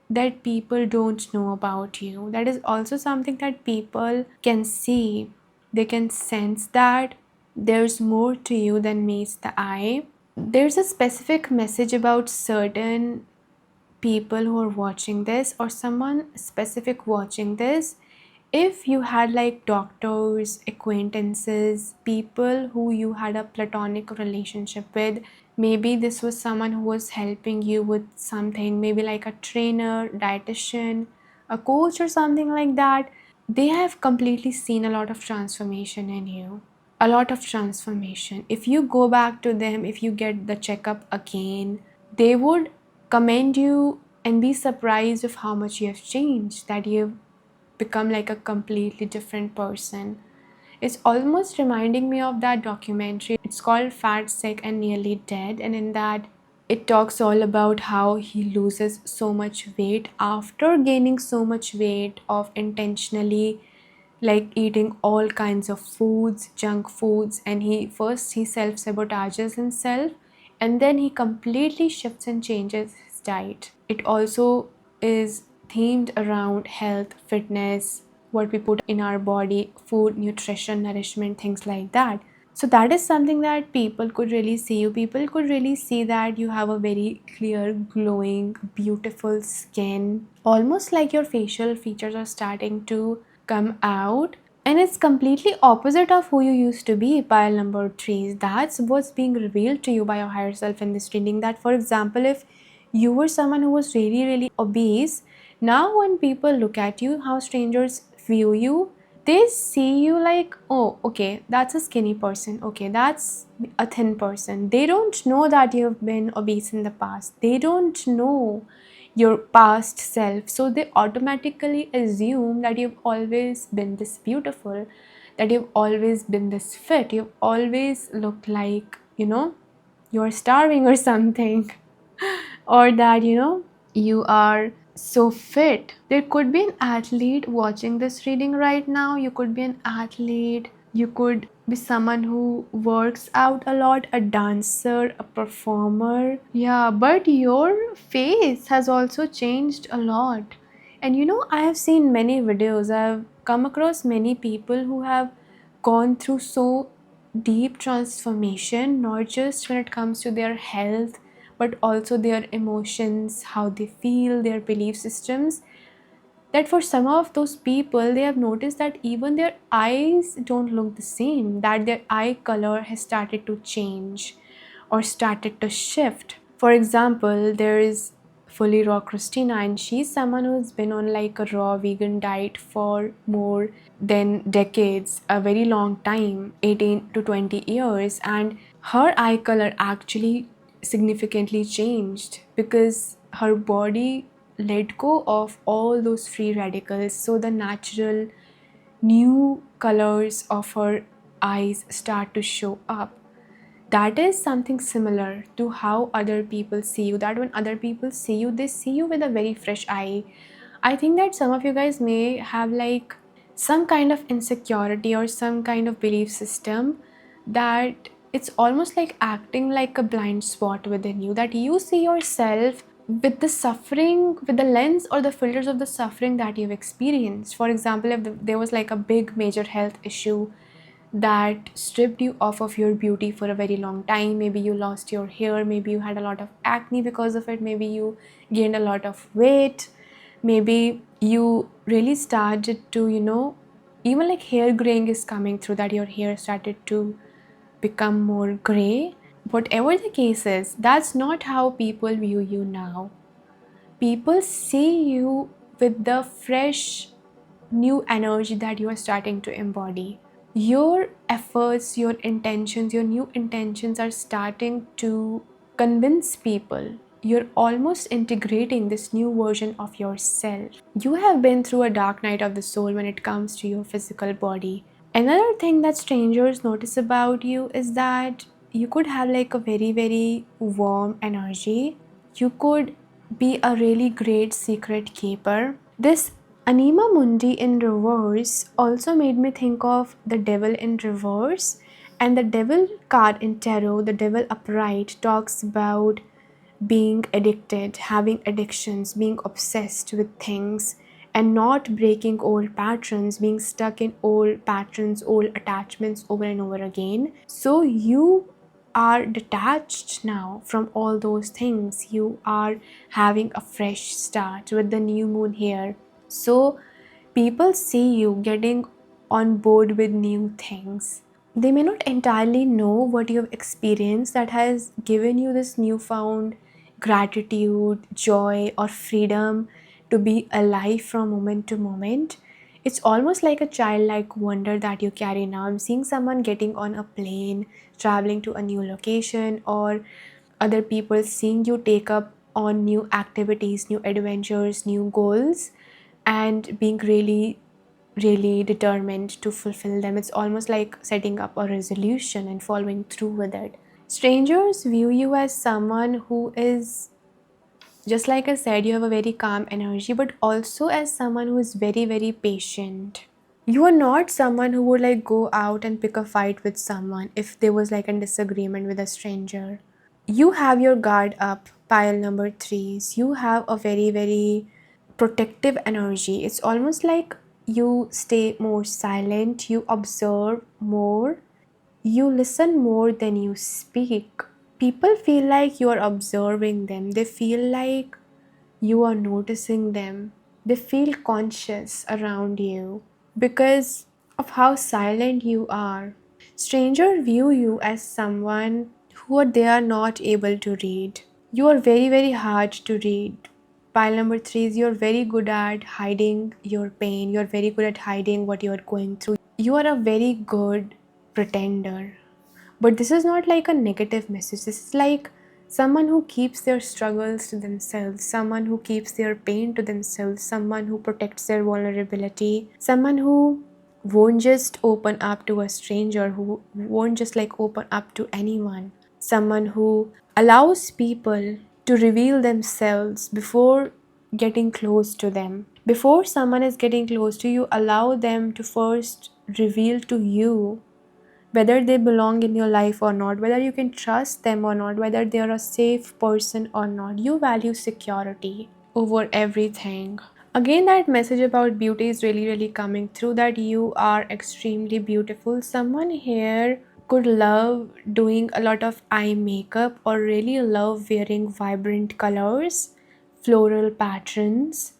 that people don't know about you. That is also something that people can see. They can sense that there's more to you than meets the eye. There's a specific message about certain people who are watching this or someone specific watching this. If you had like doctors, acquaintances, people who you had a platonic relationship with, maybe this was someone who was helping you with something, maybe like a trainer, dietitian, a coach or something like that, they have completely seen a lot of transformation in you. A lot of transformation. If you go back to them, if you get the checkup again, they would commend you and be surprised of how much you have changed, that you've become like a completely different person. It's almost reminding me of that documentary. It's called Fat, Sick, and Nearly Dead. And in that, it talks all about how he loses so much weight after gaining so much weight of intentionally like eating all kinds of foods, junk foods, and he self-sabotages himself, and then he completely shifts and changes his diet. It also is themed around health, fitness, what we put in our body, food, nutrition, nourishment, things like that. So that is something that people could really see you. People could really see that you have a very clear, glowing, beautiful skin. Almost like your facial features are starting to come out. And it's completely opposite of who you used to be. Pile number three. That's what's being revealed to you by your higher self in this reading. That, for example, if you were someone who was really, really obese, now when people look at you, how strangers view you, they see you like, oh, okay, that's a skinny person, okay, that's a thin person. They don't know that you've been obese in the past, they don't know your past self, so they automatically assume that you've always been this beautiful, that you've always been this fit, you've always looked like, you're starving or something, or that, you are so fit. There could be an athlete watching this reading right now. You could be an athlete. You could be someone who works out a lot, a dancer, a performer. Yeah, but your face has also changed a lot. And I have seen many videos. I've come across many people who have gone through so deep transformation, not just when it comes to their health, but also their emotions, how they feel, their belief systems. That for some of those people, they have noticed that even their eyes don't look the same, that their eye color has started to change or started to shift. For example, there is Fully Raw Christina, and she's someone who's been on like a raw vegan diet for more than decades, a very long time, 18 to 20 years, and her eye color actually significantly changed because her body let go of all those free radicals. So the natural new colors of her eyes start to show up. That is something similar to how other people see you, that when other people see you, they see you with a very fresh eye. I think that some of you guys may have like some kind of insecurity or some kind of belief system that it's almost like acting like a blind spot within you, that you see yourself with the suffering, with the lens or the filters of the suffering that you've experienced. For example, if there was like a big major health issue that stripped you off of your beauty for a very long time, maybe you lost your hair, maybe you had a lot of acne because of it, maybe you gained a lot of weight, maybe you really started to, even like hair graying is coming through, that your hair started to become more gray. Whatever the case is, that's not how people view you now. People see you with the fresh new energy that you are starting to embody. Your efforts, your intentions, your new intentions are starting to convince people. You're almost integrating this new version of yourself. You have been through a dark night of the soul when it comes to your physical body. Another thing that strangers notice about you is that you could have like a very, very warm energy. You could be a really great secret keeper. This Anima Mundi in reverse also made me think of the devil in reverse, and the devil card in tarot, the devil upright, talks about being addicted, having addictions, being obsessed with things, and not breaking old patterns, being stuck in old patterns, old attachments over and over again. So you are detached now from all those things. You are having a fresh start with the new moon here. So people see you getting on board with new things. They may not entirely know what you have experienced that has given you this newfound gratitude, joy, or freedom to be alive from moment to moment. It's almost like a childlike wonder that you carry now. I'm seeing someone getting on a plane, traveling to a new location, or other people seeing you take up on new activities, new adventures, new goals, and being really really determined to fulfill them. It's almost like setting up a resolution and following through with it. Strangers view you as someone who is, just like I said, you have a very calm energy, but also as someone who is very, very patient. You are not someone who would like go out and pick a fight with someone if there was like a disagreement with a stranger. You have your guard up, pile number threes. You have a very, very protective energy. It's almost like you stay more silent, you observe more, you listen more than you speak. People feel like you are observing them, they feel like you are noticing them, they feel conscious around you because of how silent you are. Strangers view you as someone who they are not able to read. You are very, very hard to read. Pile number three is you're very good at hiding your pain. You're very good at hiding what you're going through. You are a very good pretender. But this is not like a negative message. This is like someone who keeps their struggles to themselves, someone who keeps their pain to themselves, someone who protects their vulnerability, someone who won't just open up to a stranger, who won't just like open up to anyone, someone who allows people to reveal themselves before getting close to them. Before someone is getting close to you, allow them to first reveal to you whether they belong in your life or not, whether you can trust them or not, whether they are a safe person or not. You value security over everything. Again, that message about beauty is really, really coming through, that you are extremely beautiful. Someone here could love doing a lot of eye makeup or really love wearing vibrant colors, floral patterns.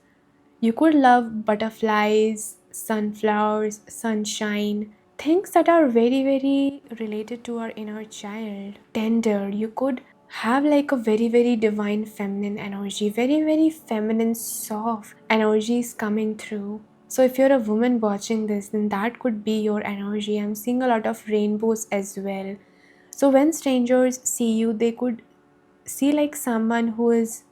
You could love butterflies, sunflowers, sunshine, things that are very, very related to our inner child. Tender, you could have like a very, very divine feminine energy, very, very feminine, soft energies coming through. So, if you're a woman watching this, then that could be your energy. I'm seeing a lot of rainbows as well. So, when strangers see you, they could see like someone who is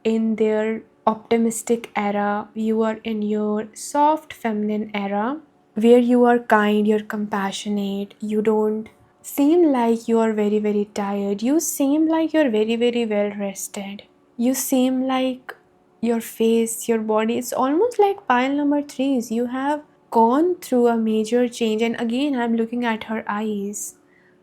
in their optimistic era, you are in your soft feminine era where you are kind, you're compassionate, you don't seem like you are very, very tired, you seem like you're very, very well rested, you seem like your face, your body, it's almost like pile number three is you have gone through a major change. And again, I'm looking at her eyes,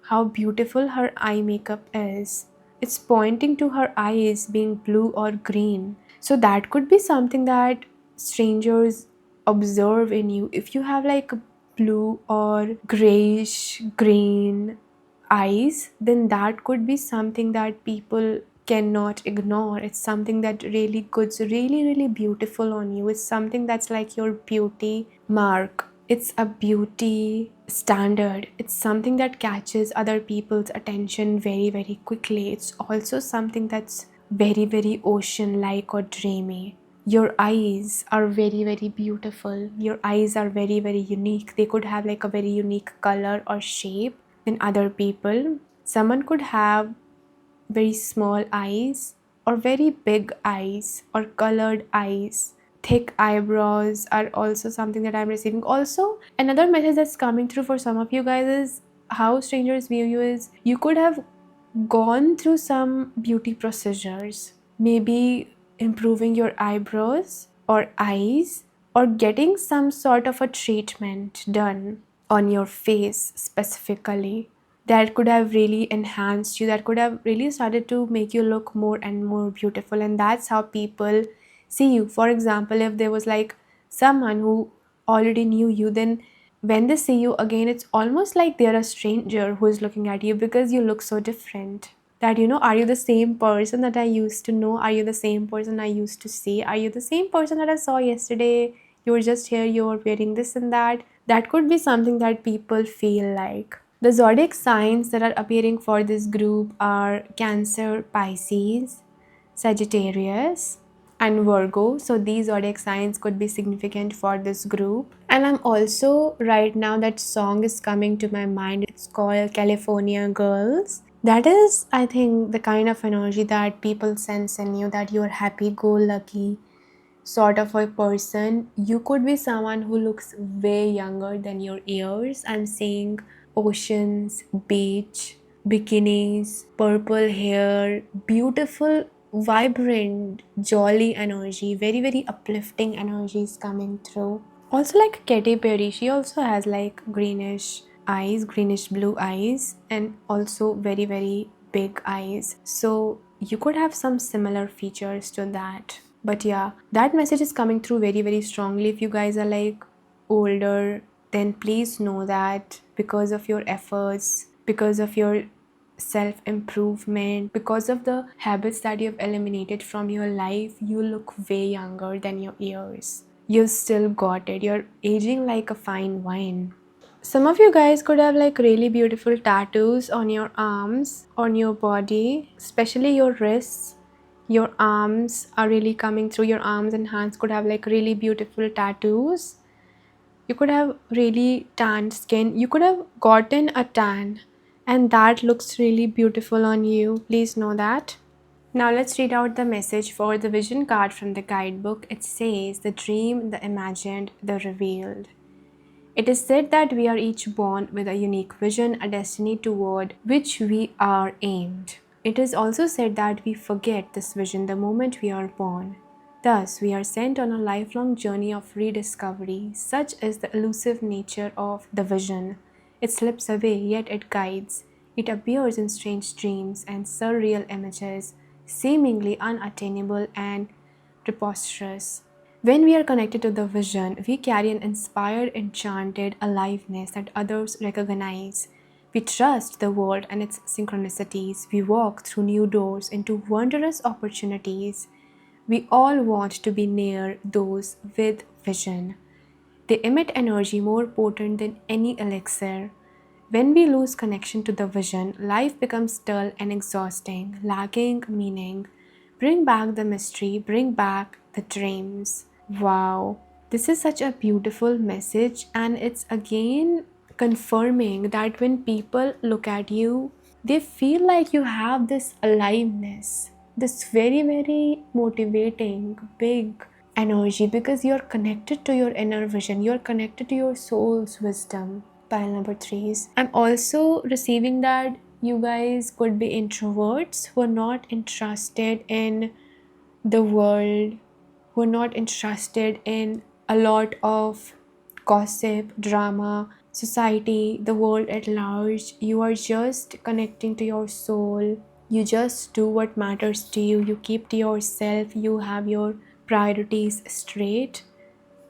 how beautiful her eye makeup is. It's pointing to her eyes being blue or green. So that could be something that strangers observe in you. If you have like blue or grayish green eyes, then that could be something that people cannot ignore. It's something that really good's really, really beautiful on you. It's something that's like your beauty mark. It's a beauty standard. It's something that catches other people's attention very, very quickly. It's also something that's very, very ocean like or dreamy. Your eyes are very, very beautiful. Your eyes are very, very unique. They could have like a very unique color or shape than other people. Someone could have very small eyes or very big eyes or colored eyes. Thick eyebrows are also something that I'm receiving. Also, another message that's coming through for some of you guys is how strangers view you is you could have gone through some beauty procedures, maybe improving your eyebrows or eyes or getting some sort of a treatment done on your face specifically that could have really enhanced you, that could have really started to make you look more and more beautiful. And that's how people see you. For example, if there was like someone who already knew you, then when they see you again, it's almost like they're a stranger who is looking at you because you look so different. That, are you the same person that I used to know? Are you the same person I used to see? Are you the same person that I saw yesterday? You were just here, you were wearing this and that. That could be something that people feel like. The zodiac signs that are appearing for this group are Cancer, Pisces, Sagittarius, and Virgo. So these zodiac signs could be significant for this group. And I'm also right now, that song is coming to my mind. It's called California Girls. That is, I think, the kind of energy that people sense in you, that you're happy go lucky, sort of a person. You could be someone who looks way younger than your years. I'm seeing oceans, beach, bikinis, purple hair, beautiful, vibrant, jolly energy, very, very uplifting energies coming through. Also, like Katy Perry, she also has like greenish eyes, greenish blue eyes, and also very, very big eyes. So, you could have some similar features to that. But yeah, that message is coming through very, very strongly. If you guys are like older, then please know that because of your efforts, because of your self improvement, because of the habits that you have eliminated from your life, you look way younger than your years. You still got it. You're aging like a fine wine. Some of you guys could have like really beautiful tattoos on your arms, on your body, especially your wrists. Your arms are really coming through. Your arms and hands could have like really beautiful tattoos. You could have really tanned skin. You could have gotten a tan, and that looks really beautiful on you. Please know that. Now let's read out the message for the vision card from the guidebook. It says, the dream, the imagined, the revealed. It is said that we are each born with a unique vision, a destiny toward which we are aimed. It is also said that we forget this vision the moment we are born. Thus, we are sent on a lifelong journey of rediscovery. Such is the elusive nature of the vision. It slips away, yet it guides. It appears in strange dreams and surreal images, seemingly unattainable and preposterous. When we are connected to the vision, we carry an inspired, enchanted aliveness that others recognize. We trust the world and its synchronicities. We walk through new doors into wondrous opportunities. We all want to be near those with vision. They emit energy more potent than any elixir. When we lose connection to the vision, life becomes dull and exhausting, lacking meaning. Bring back the mystery, bring back the dreams. Wow, this is such a beautiful message, and it's again confirming that when people look at you, they feel like you have this aliveness, this very, very motivating, big energy because you're connected to your inner vision, you're connected to your soul's wisdom. Pile number three is I'm also receiving that you guys could be introverts who are not interested in the world, who are not interested in a lot of gossip, drama, society, the world at large. You are just connecting to your soul. You just do what matters to you. You keep to yourself. You have your priorities straight.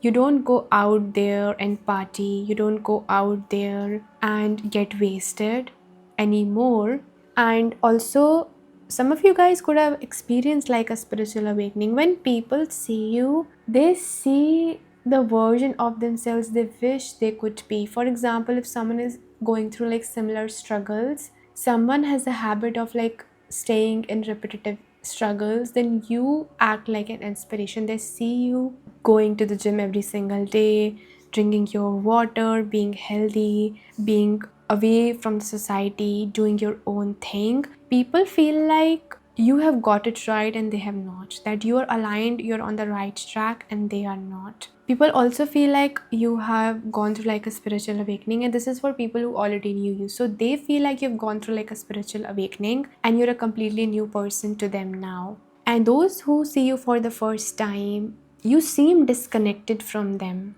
You don't go out there and party. You don't go out there and get wasted anymore. And also, some of you guys could have experienced like a spiritual awakening. When people see you, they see the version of themselves they wish they could be. For example, if someone is going through like similar struggles, someone has a habit of like staying in repetitive struggles, then you act like an inspiration. They see you going to the gym every single day, drinking your water, being healthy, being away from the society, doing your own thing. People feel like you have got it right and they have not. That you are aligned, you're on the right track and they are not. People also feel like you have gone through like a spiritual awakening, and this is for people who already knew you. So they feel like you've gone through like a spiritual awakening and you're a completely new person to them now. And those who see you for the first time, you seem disconnected from them.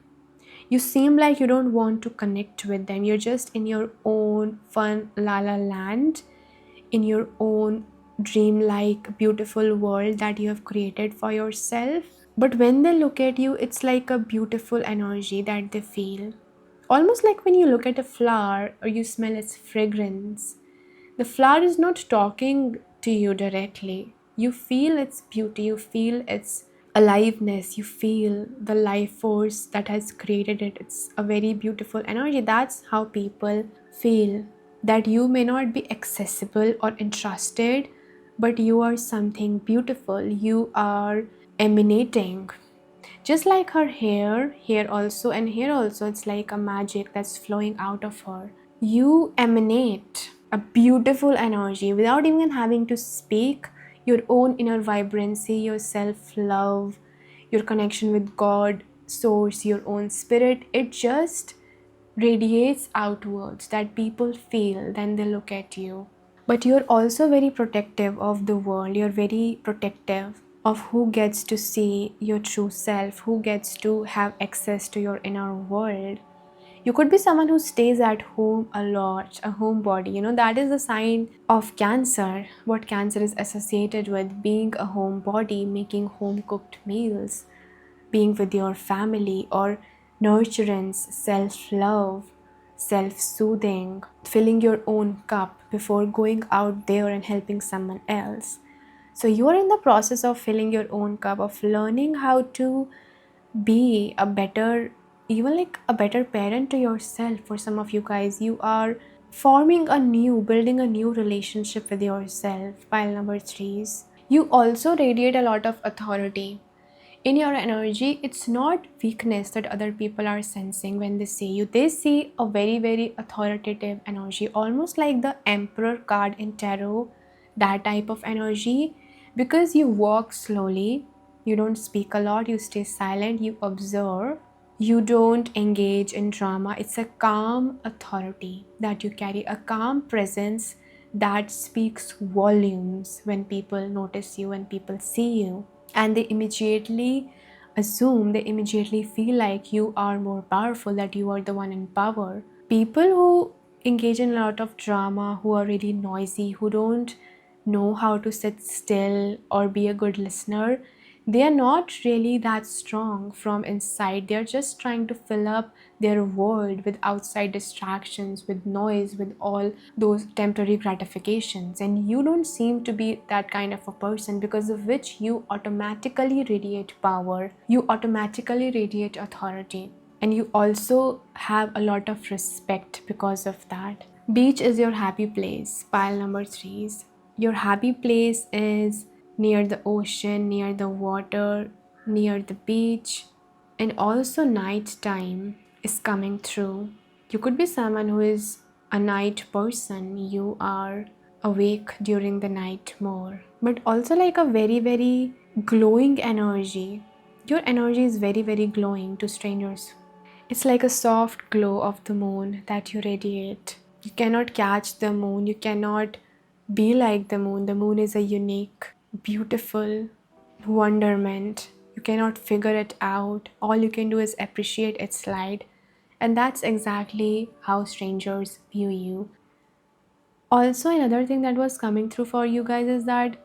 You seem like you don't want to connect with them. You're just in your own fun la la land, in your own dreamlike, beautiful world that you have created for yourself. But when they look at you, it's like a beautiful energy that they feel. Almost like when you look at a flower or you smell its fragrance. The flower is not talking to you directly. You feel its beauty, you feel its aliveness, you feel the life force that has created it. It's a very beautiful energy. That's how people feel. That you may not be accessible or entrusted, but you are something beautiful. You are emanating. Just like her hair, here also, and here also, it's like a magic that's flowing out of her. You emanate a beautiful energy without even having to speak. Your own inner vibrancy, your self love, your connection with God, source, your own spirit, it just radiates outwards that people feel, then they look at you. But you're also very protective of the world. You're very protective of who gets to see your true self, who gets to have access to your inner world. You could be someone who stays at home a lot, a homebody. That is a sign of Cancer. What Cancer is associated with being a homebody, making home cooked meals, being with your family, or nurturance, self love, self soothing, filling your own cup before going out there and helping someone else. So you are in the process of filling your own cup, of learning how to be a better, even like a better parent to yourself. For some of you guys, you are building a new relationship with yourself. Pile number threes. You also radiate a lot of authority in your energy. It's not weakness that other people are sensing when they see you. They see a very, very authoritative energy, almost like the Emperor card in tarot, that type of energy. Because you walk slowly, you don't speak a lot, you stay silent, you observe, you don't engage in drama. It's a calm authority that you carry, a calm presence that speaks volumes when people notice you, when people see you, and they immediately feel like you are more powerful, that you are the one in power. People who engage in a lot of drama, who are really noisy, who don't know how to sit still or be a good listener, they are not really that strong from inside. They're just trying to fill up their world with outside distractions, with noise, with all those temporary gratifications. And you don't seem to be that kind of a person, because of which you automatically radiate power, you automatically radiate authority, and you also have a lot of respect because of that. Beach is your happy place. Pile number threes. Your happy place is near the ocean, near the water, near the beach, and also night time is coming through. You could be someone who is a night person. You are awake during the night more, but also like a very, very glowing energy. Your energy is very, very glowing to strangers. It's like a soft glow of the moon that you radiate. You cannot catch the moon, you cannot be like the moon. The moon is a unique, beautiful wonderment. You cannot figure it out. All you can do is appreciate its light. And that's exactly how strangers view you. Also, another thing that was coming through for you guys is that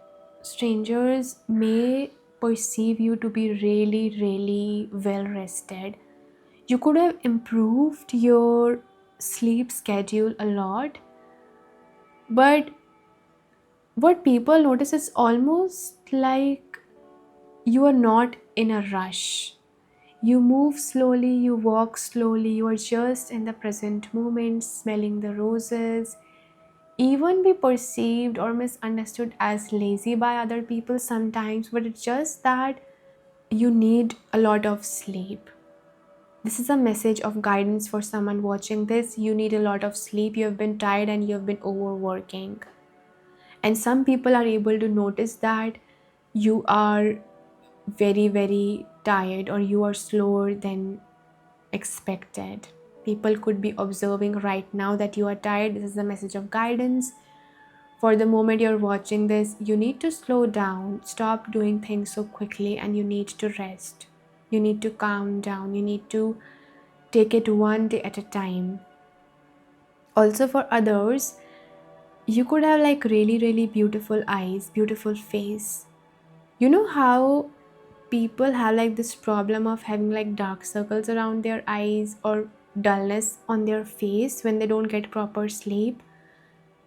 strangers may perceive you to be really, really well rested. You could have improved your sleep schedule a lot, but what people notice is almost like you are not in a rush. You move slowly, you walk slowly, you are just in the present moment, smelling the roses. Even be perceived or misunderstood as lazy by other people sometimes, but it's just that you need a lot of sleep. This is a message of guidance for someone watching this. You need a lot of sleep. You have been tired and you have been overworking. And some people are able to notice that you are very, very tired, or you are slower than expected. People could be observing right now that you are tired. This is a message of guidance. For the moment you're watching this, you need to slow down, stop doing things so quickly, and you need to rest. You need to calm down. You need to take it one day at a time. Also, for others, you could have like really, really beautiful eyes, beautiful face. You know how people have like this problem of having like dark circles around their eyes or dullness on their face when they don't get proper sleep?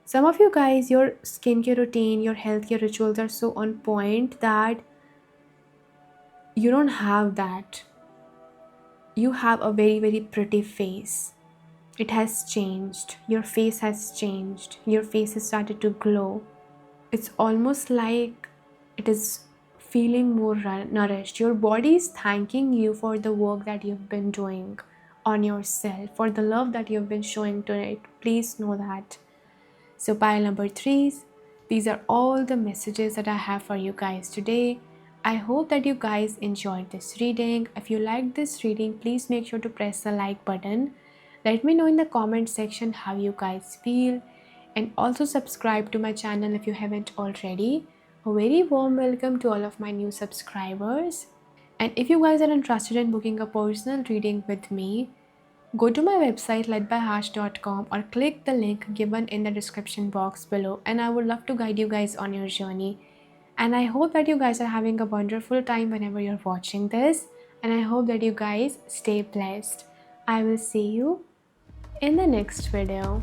Some of you guys, your skincare routine, your healthcare rituals are so on point that you don't have that. You have a very, very pretty face. It has changed. Your face has changed. Your face has started to glow. It's almost like it is feeling more nourished. Your body is thanking you for the work that you've been doing on yourself, for the love that you've been showing to it. Please know that. So pile number threes, these are all the messages that I have for you guys today. I hope that you guys enjoyed this reading. If you liked this reading, please make sure to press the like button. Let me know in the comment section how you guys feel, and also subscribe to my channel if you haven't already. A very warm welcome to all of my new subscribers. And if you guys are interested in booking a personal reading with me, go to my website ledbyheart.com or click the link given in the description box below, and I would love to guide you guys on your journey. And I hope that you guys are having a wonderful time whenever you're watching this, and I hope that you guys stay blessed. I will see you in the next video.